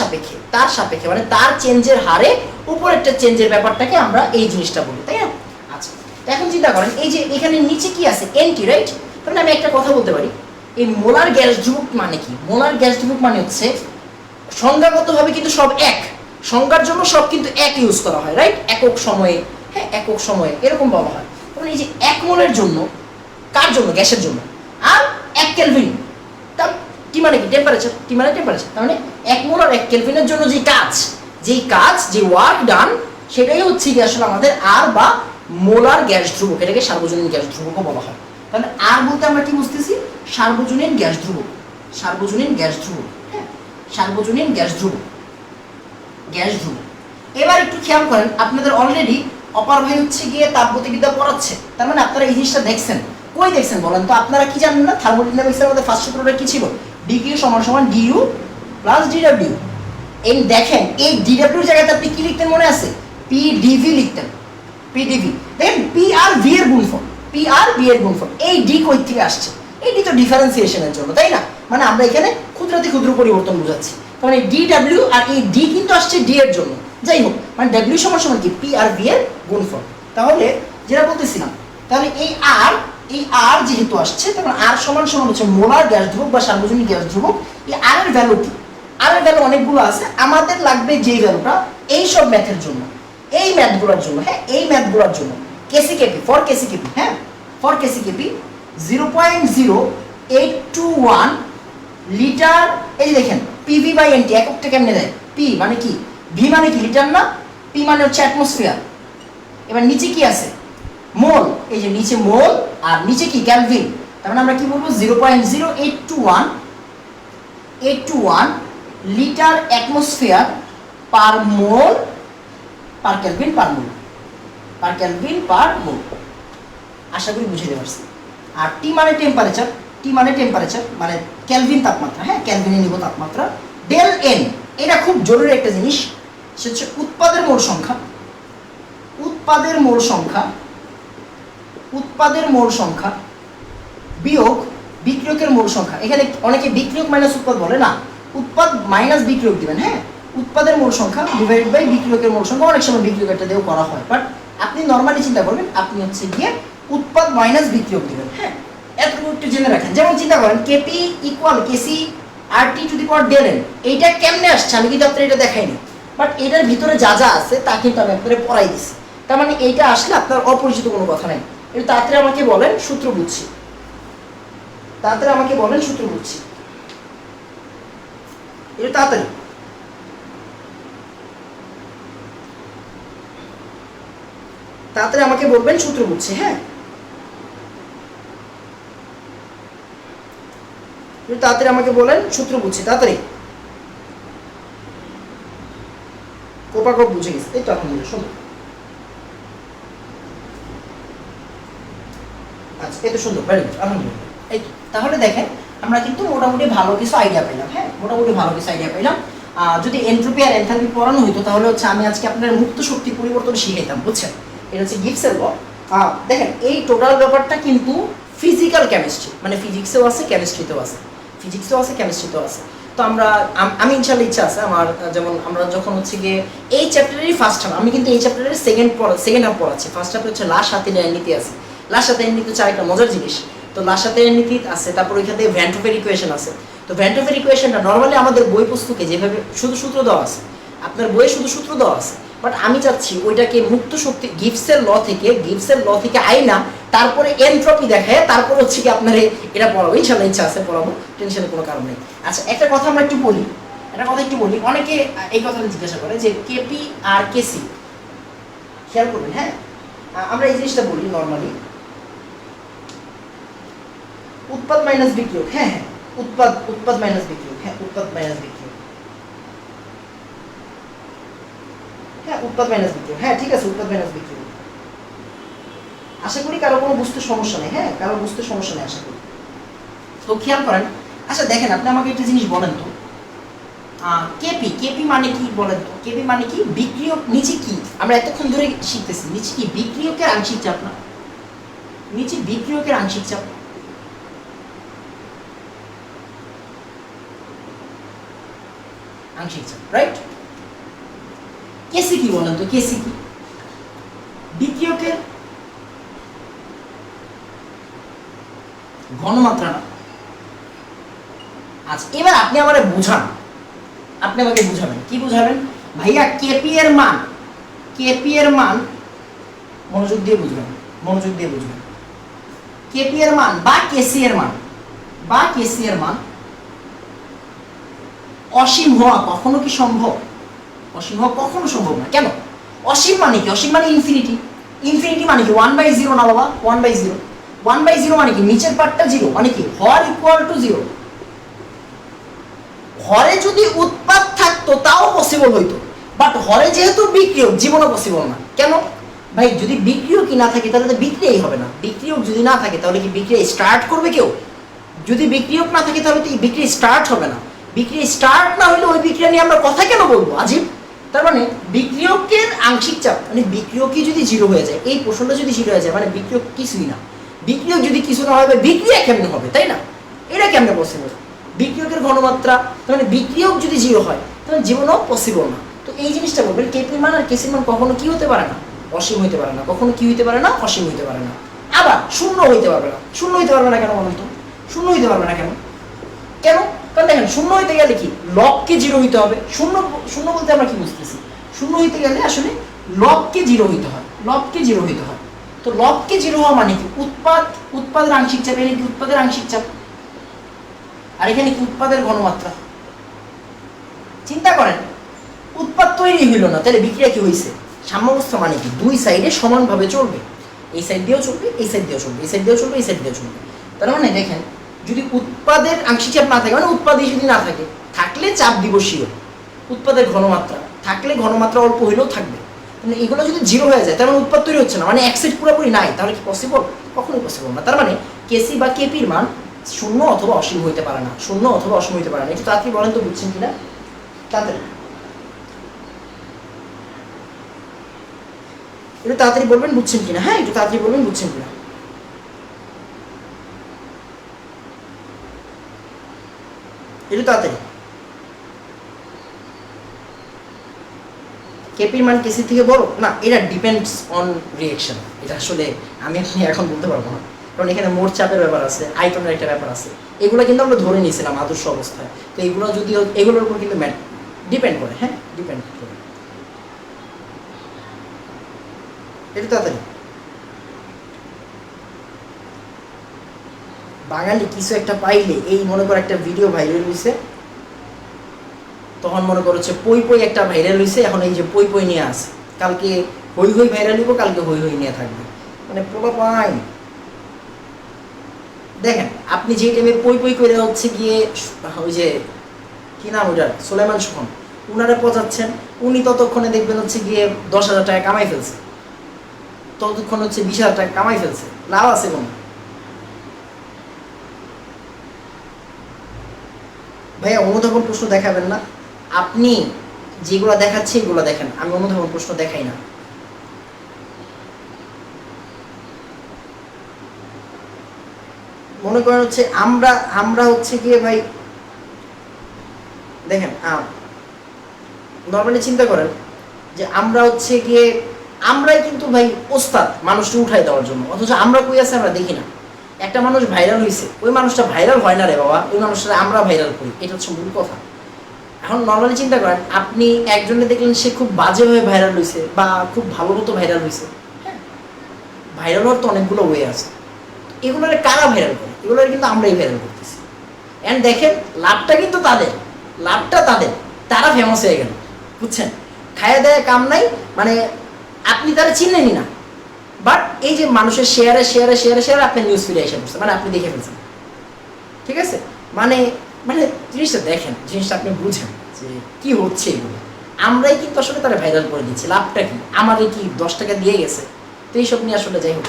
সাপেক্ষে মানে তার চেঞ্জের হারে উপরেরটা চেঞ্জের ব্যাপারটাকে আমরা এই জিনিসটা বলি, তাই না? আচ্ছা, তো এখন চিন্তা করেন, এই যে এখানে নিচে কি আছে? এনটি, রাইট? তাহলে আমি একটা কথা বলতে পারি, এই মোলার গ্যাস ধ্রুবক মানে কি? মোলার গ্যাস ধ্রুবক মানে হচ্ছে সংজ্ঞাগতভাবে কিন্তু সব এক, সংজ্ঞার জন্য সব কিন্তু এক ইউজ করা হয়, রাইট? একক সময়ে। হ্যাঁ, একক সময়ে এরকম বলা হয়। তাহলে এই যে 1 মোলের জন্য, কার জন্য? গ্যাসের জন্য। আর 1 কেলভিন, টি মানে কি? টেম্পারেচার। টি মানে টেম্পারেচার। তার মানে 1 মোল আর 1 কেলভিনের জন্য যে ওয়ার্ক ডান, সেটাই হচ্ছে কি আসলে আমাদের আর বা মোলার গ্যাস ধ্রুবক, এটাকে সার্বজনীন গ্যাস ধ্রুবকও বলা হয়। তাহলে আর বলতে আমরা কি বুঝতেছি? সার্বজনীন গ্যাস ধ্রুবক, সার্বজনীন গ্যাস ধ্রুবক, হ্যাঁ, সার্বজনীন গ্যাস ধ্রুবক, গ্যাস ধ্রুবক। এবার একটু খেয়াল করেন, আপনাদের অলরেডি অপার ভাই হচ্ছে গিয়ে তাপগতিবিদ্যা পড়াচ্ছে, তার মানে আপনারা এই জিনিসটা দেখছেন। কই দেখছেন বলেন তো? আপনারা কি জানেন না থার্মোডাইনামিক্সের মধ্যে ফার্স্ট সূত্রটা কি ছিল? ডিকিউ সমান সমান ডিইউ প্লাস ডিডব্লিউ। এই দেখেন এই ডিডব্লিউর জায়গাতে আপনি কি লিখতেন মনে আছে? পি ডিভি লিখতেন, পি ডিভি। দেখেন পি আর ভি এর গুণফল, পি আর ভি এর গুণফল। এই ডি কই থেকে আসছে? এই ডি তো ডিফারেন্সিয়েশনের জন্য, তাই না? মানে আমরা এখানে ক্ষুদ্রাতি ক্ষুদ্র পরিবর্তন বোঝাচ্ছি। মানে ডি ডাব্লিউ আর এই ডি কিন্তু আসছে ডি এর জন্য। যাই হোক, মানে ডাব্লিউ সমান সমান কি? পি আর ভি এর গুণফল। তাহলে যেটা বলতেছিলাম, তাহলে এই আর যেহেতু আসছে, তখন আর সমান সমান হচ্ছে মোলার গ্যাস ধ্রুবক বা সার্বজনীন গ্যাস ধ্রুবক। এই আর এর ভ্যালু কি? আর এর ভ্যালু অনেকগুলো আছে, আমাদের লাগবে যেই ভ্যালুটা এই সব ম্যাথের জন্য, এই ম্যাথগুলোর জন্য, হ্যাঁ, এই ম্যাথগুলোর জন্য কেসিকেপি, ফর কেসিকেপি, হ্যাঁ, ফর কেসিকেপি 0.0821 লিটার। এই যে দেখেন পিভি বাই এনটি এককটা কেমনে দেয়? পি মানে কি? ভি মানে কি? লিটার না? পি মানে হচ্ছে অ্যাটমসফিয়ার। এবার নিচে কি আছে? মোল। এই যে নিচে মোল আর নিচে কি? ক্যালভিন। তার মানে আমরা কি বলবো? 0.0821 লিটার অ্যাটমসফিয়ার পার মোল পার কেলভিন পার মোল, পার কেলভিন পার মোল। আশা করি বুঝতে পারছি। আর টি মানে টেম্পারেচার, টি মানে টেম্পারেচার মানে কেলভিন তাপমাত্রা, হ্যাঁ, কেলভিনে নিব তাপমাত্রা। ডেল এন, এটা খুব জরুরি একটা জিনিস, সেটা হচ্ছে উৎপাদের মোল সংখ্যা, উৎপাদের মোল সংখ্যা, উৎপাদের মোল সংখ্যা বিয়োগ বিক্রিয়কের মোল সংখ্যা। এখানে অনেকে বিক্রিয়ক মাইনাস উৎপাদ বলে, না, উৎপাদ মাইনাস বিক্রিয়ক দিবেন, হ্যাঁ। উৎপাদের মোল সংখ্যা ডিভাইডেড বাই বিক্রিয়কের মোল সংখ্যা। অনেক সময় বিক্রিয়কটা দিয়েও করা হয়, বাট আপনি নর্মালি চিন্তা করবেন, আপনি হচ্ছে গিয়ে উৎপাদ মাইনাস বিক্রিয়ক দিবেন, হ্যাঁ। এতটুকু একটু জেনে রাখেন। যেমন চিন্তা করেন KP equal KC R T to the power del N. এইটা কেমনে আসছে আমি কিন্তু আপনার এটা দেখাইনি, বাট এটার ভিতরে যা যা আছে তা কিন্তু আমি আপনাদের পড়াই দিছি। তার মানে এইটা আসলে আপনার অপরিচিত কোনো কথা নাই। এটা তাড়াতাড়ি আমাকে বলেন, সূত্র বুঝছি, তাড়াতাড়ি আমাকে বলেন সূত্র বুঝছি, এটা তাড়াতাড়ি। তাড়াতাড়ি আমাকে বলবেন সূত্র বুঝছি, হ্যাঁ, তাড়াতাড়ি আমাকে বলেন সূত্র বুঝছি, তাড়াতাড়ি। কোপাকপ বুঝে গেছে, এই তো এখন বুঝে, শোনো। আচ্ছা, এই তো সুন্দর, ভেরি গুড, আলহামদুলিল্লাহ। এই তো, তাহলে দেখেন আমরা কিন্তু মোটামুটি ভালো কিছু আইডিয়া পেলাম, হ্যাঁ, মোটামুটি ভালো কিছু আইডিয়া পেলাম। যদি এনট্রপি আর এনথালপি পড়ানো হইতো তাহলে হচ্ছে আমি আজকে আপনার মুক্ত শক্তি পরিবর্তন শিখাইতাম, বুঝছেন? এটা হচ্ছে গিবসের ল। দেখেন এই টোটাল ব্যাপারটা কিন্তু ফিজিক্যাল কেমিস্ট্রি, মানে ফিজিক্সেও আছে, কেমিস্ট্রিতেও আছে, ফিজিক্সেও আছে, কেমিস্ট্রিতেও আছে। তো আমি ইনশাল্লাহ ইচ্ছা আছে আমার, যেমন আমরা যখন হচ্ছে গিয়ে এই চ্যাপ্টারেরই ফার্স্ট হাফ, আমি কিন্তু এই চ্যাপ্টারের সেকেন্ড হাফ পড়াচ্ছি। ফার্স্ট হাফে হচ্ছে লাশ হাতে নীতি আছে। লাশ হাতে নীতি হচ্ছে আরেকটা মজার জিনিস। তো লাশ হাতে নীতি আছে, তারপর ওইখান থেকে ভ্যান ট্রপের ইকুয়েশন আছে। তো ভ্যান ট্রপের ইকুয়েশনটা নর্মালি আমাদের বই পুস্তকে যেভাবে শুধু সূত্র দেওয়া আছে, আপনার বইয়ে শুধু সূত্র দেওয়া আছে, বাট আমি চাচ্ছি ওইটাকে মুক্ত শক্তি গিবসের ল থেকে আইনা তারপরে এনট্রপি দেখায়, তারপর হচ্ছে কি আপনার এটা পড়াবো, ইনশাল্লাহ ইচ্ছা আছে পড়াবো, টেনশনের কোনো কারণ নেই। আচ্ছা, একটা কথা আমরা একটু বলি, অনেকে এই কথাটা জিজ্ঞাসা করে যে কেপি আর কেসি, খেয়াল করবেন, হ্যাঁ, আমরা এই জিনিসটা বলি নর্মালি, উৎপাদ মাইনাস বিক্রিয়ক, হ্যাঁ হ্যাঁ, উৎপাদ মাইনাস বিক্রিয়ক, হ্যাঁ, উৎপাদ মাইনাস বিক্রিয়ক, হ্যাঁ, উৎপাদ মাইনাস বিক্রিয়ক, হ্যাঁ, ঠিক আছে, উৎপাদ মাইনাস বিক্রিয়ক। আশা করি কারো কোনো বুঝতে সমস্যা নেই, হ্যাঁ, কারো বুঝতে সমস্যা নেই আশা করি। তো খেয়াল করেন। আচ্ছা দেখেন, আপনি আমাকে একটা জিনিস বলেন তো, কেপি মানে কি বলেন তো? কেপি মানে কি? বিক্রিয়ক। নিচে কি আমরা এতক্ষণ ধরে শিখতেছি? নিচে কি? বিক্রিয়কের আংশিক চাপ না? নিচে বিক্রিয়কের আংশিক চাপ, আংশিক চাপ, রাইট? কেসি কি বলেন তো? কেসি কি? বিক্রিয়কের ঘনমাত্রা না? আচ্ছা, এবার আপনি আমাকে বুঝান, আপনি আমাকে বুঝাবেন, কি বুঝাবেন? ভাইয়া কেপি এর মান মনোযোগ দিয়ে বুঝবেন, কেপি এর মান বা কেসি এর মান অসীম হওয়া কখনো কি সম্ভব? অসীম হওয়া কখনো সম্ভব না। কেন? অসীম মানে কি? অসীম মানে ইনফিনিটি। ইনফিনিটি মানে কি? 1/0 না বাবা, 1/0। 1/0 মানে কি? নিচের পার্টটা 0 মানে কি? হর ইকুয়াল টু 0। হরে যদি উৎপাদ থাকতো তাও পসিবল হইতো, বাট হরে যেহেতু বিক্রিয়ক, জীবনও পসিবল না। কেন ভাই? যদি বিক্রিয়কই না থাকে তাহলে তো বিক্রিয়াই হবে না। বিক্রিয়ক যদি না থাকে তাহলে কি বিক্রিয়া স্টার্ট করবে কেউ? যদি বিক্রিয়ক না থাকে তাহলে তো বিক্রিয়া স্টার্ট হবে না। বিক্রিয়া স্টার্ট না হলে ওই বিক্রিয়া নিয়ে আমরা কথা কেন বলবো? আজীব। তার মানে বিক্রিয়কের আংশিক চাপ মানে বিক্রিয়কই যদি 0 হয়ে যায়, এই প্রশ্নটা যদি 0 হয়ে যায় মানে বিক্রিয়ক কিছুই না। বিক্রিয়ক যদি কিছু না হয় বিক্রিয়া কেমনে হবে, তাই না? এটা কেমনে পসিবল? বিক্রিয়কের ঘনমাত্রা, তার মানে বিক্রিয়ক যদি 0 হয় তাহলে জীবনও পসিবল না। তো এই জিনিসটা বলবেন, কেপির মান আর কেসির মান কখনো কি হতে পারে না? অসীম হইতে পারে না। কখনো কি হইতে পারে না? অসীম হইতে পারে না। আবার শূন্য হইতে পারবে না। শূন্য হইতে পারবে না কেন বলুন তো? শূন্য হইতে পারবে না কেন? কেন? কারণ দেখেন, শূন্য হইতে গেলে কি লবকে 0 হইতে হবে। শূন্য শূন্য বলতে আমরা কি বুঝতেছি? শূন্য হইতে গেলে আসলে লবকে 0 হইতে হয়। লবকে 0 হইতে হয়। তো লবকে 0 হওয়া মানে কি? উৎপাদের আংশিক চাপ। এখানে কি উৎপাদের আংশিক চাপ, আর এখানে কি উৎপাদের ঘনমাত্রা। চিন্তা করেন, উৎপাদ তৈরি হইল না, তাহলে বিক্রিয়া কি হয়েছে? সাম্যাবস্থা মানে কি? দুই সাইডে সমানভাবে চলবে। এই সাইড দিয়েও চলবে, এই সাইড দিয়েও চলবে, এই সাইড দিয়েও চলবে, এই সাইড দিয়েও চলবে। তার মানে দেখেন, যদি উৎপাদের আংশিক চাপ না থাকে মানে উৎপাদই যদি না থাকে, থাকলে চাপ দিবসীয়। উৎপাদের ঘনমাত্রা থাকলে ঘনমাত্রা অল্প হইলেও থাকবে। মানে এগুলো যদি 0 হয়ে যায় তার মানে উৎপাদ তৈরি হচ্ছে না, মানে এক সাইড পুরোপুরি নাই। তাহলে কি পসিবল? কখনোই পসিবল না। তার মানে কেসি বা কেপির মান 0 অথবা অসীম হইতে পারে না। 0 অথবা অসীম হইতে পারে না। একটু তাড়াতাড়ি বলেন তো, বুঝছেন কিনা? তাড়াতাড়ি একটু তাড়াতাড়ি বলবেন, বুঝছেন কিনা? হ্যাঁ, একটু তাড়াতাড়ি বলবেন, বুঝছেন কিনা? একটু তাড়াতাড়ি। কেপির মান কেসি থেকে বড় না, এটা ডিপেন্ডস অন রিয়েকশন। এটা আসলে আমি আপনি এখন বলতে পারবো না, কারণ এখানে মোট চাপের ব্যাপার আছে, আয়তনের একটা ব্যাপার আছে। এগুলো কিন্তু আমরা ধরে নিয়েছিলাম আদর্শ অবস্থায়। তো এগুলো যদিও এগুলোর উপর কিন্তু ডিপেন্ড করে। হ্যাঁ, ডিপেন্ড করে। একটু তাড়াতাড়ি। বাঙালি কিছু একটা পাইলে, এই মনে করো একটা ভিডিও ভাইরাল হয়েছে, তখন মনে করো হচ্ছে পই পই একটা ভাইরাল হয়েছে, এখন এই যে পই পই নিয়ে আসে, কালকে হই হই ভাইরাল হইব, কালকে হই হই নিয়ে থাকবে। মানে প্রভাব পাই। দেখেন, আপনি যে টাইমে পই পই করে হচ্ছে গিয়ে ওই যে কি নাম ওইটার, সোলাইমান সুখন, উনারে পচাচ্ছেন, উনি ততক্ষণে দেখবেন হচ্ছে গিয়ে 10,000 টাকা কামাই ফেলছে, ততক্ষণ হচ্ছে 20,000 টাকা কামাই ফেলছে। লাভ আছে কোনো? ভাইয়া অনুধাবন প্রশ্ন দেখাবেন না। আপনি যেগুলো দেখাচ্ছে এগুলো দেখেন, আমি অনুধাবন প্রশ্ন দেখাই না। মনে করেন হচ্ছে আমরা হচ্ছে গিয়ে ভাই দেখেন, নর্মালি চিন্তা করেন যে আমরা হচ্ছে গিয়ে আমরাই কিন্তু ভাই ওস্তাদ মানুষকে উঠাই দেওয়ার জন্য, অথচ আমরা কই আছে আমরা দেখি না। একটা মানুষ ভাইরাল হয়েছে, ওই মানুষটা ভাইরাল হয় না রে বাবা, ওই মানুষটা আমরা ভাইরাল করি, এটা হচ্ছে মূল কথা। এখন নর্মালি চিন্তা করেন, আপনি একজনে দেখলেন সে খুব বাজেভাবে ভাইরাল হয়েছে বা খুব ভালো মতো ভাইরাল হয়েছে। হ্যাঁ, ভাইরাল হওয়ার তো অনেকগুলো ওয়ে আছে। এগুলোর কারা ভাইরাল করে? এগুলোর কিন্তু আমরাই ভাইরাল করতেছি। অ্যান্ড দেখেন, লাভটা কিন্তু তাদের, লাভটা তাদের, তারা ফেমাস হয়ে গেল, বুঝছেন? খায়া দেয় কাম নাই, মানে আপনি তারা চিনলেনই না, বাট এই যে মানুষের শেয়ারে শেয়ারে শেয়ারে শেয়ারে আপনার নিউজ ফিরে এসে পড়ছে, মানে আপনি দেখে ফেলছেন। ঠিক আছে, মানে মানে জিনিসটা দেখেন, জিনিসটা আপনি বুঝেন যে কি হচ্ছে এগুলো। আমরাই কিন্তু আসলে তারা ভাইরাল করে দিচ্ছি। লাভটা কি? আমাদের কি 10 টাকা দিয়ে গেছে? তো এইসব নিয়ে আসলে যাই হোক,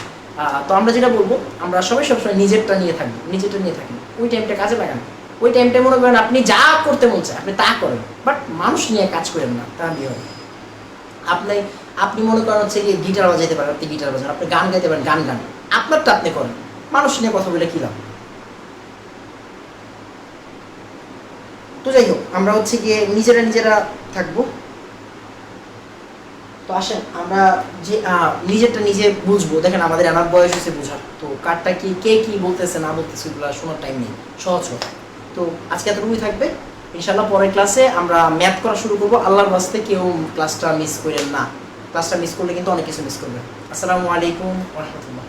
তো আমরা যেটা বলবো, আমরা সবাই সবসময় নিজেরটা নিয়ে থাকবো, নিজেরটা নিয়ে থাকি, ওই টাইমটা কাজে লাগান। ওই টাইমটা মনে করেন আপনি যা করতে মন চায় আপনি তা করেন, বাট মানুষ নিয়ে কাজ করেন না, তা দিয়ে হবে। আপনি মনে করেন হচ্ছে গিয়ে গিটার বাজাইতে পারেন, আপনি গিটার বাজান, আপনি গান গাইতে পারেন, গান গান, আপনারটা আপনি করেন। মানুষ নিয়ে কথা বলে কী লাভ? তো যাই হোক, আমরা হচ্ছে গিয়ে নিজেরা থাকবো। তো আসেন আমরা যে নিজেরটা নিজে বুঝবো। দেখেন, আমাদের এনার বয়স হয়েছে বোঝার, তো কারটা কি, কে কি বলতেছে না বলতেছে ওগুলো শোনার টাইম নেই, সহজ হোক। তো আজকে এতটুকুই থাকবে। ইনশাল্লাহ পরের ক্লাসে আমরা ম্যাথ করা শুরু করবো। আল্লাহর বাস্তে কেউ ক্লাসটা মিস করেন না, ক্লাসটা মিস করলে কিন্তু অনেক কিছু মিস করবেন। আসসালামু আলাইকুম ওয়া রাহমাতুল্লাহ।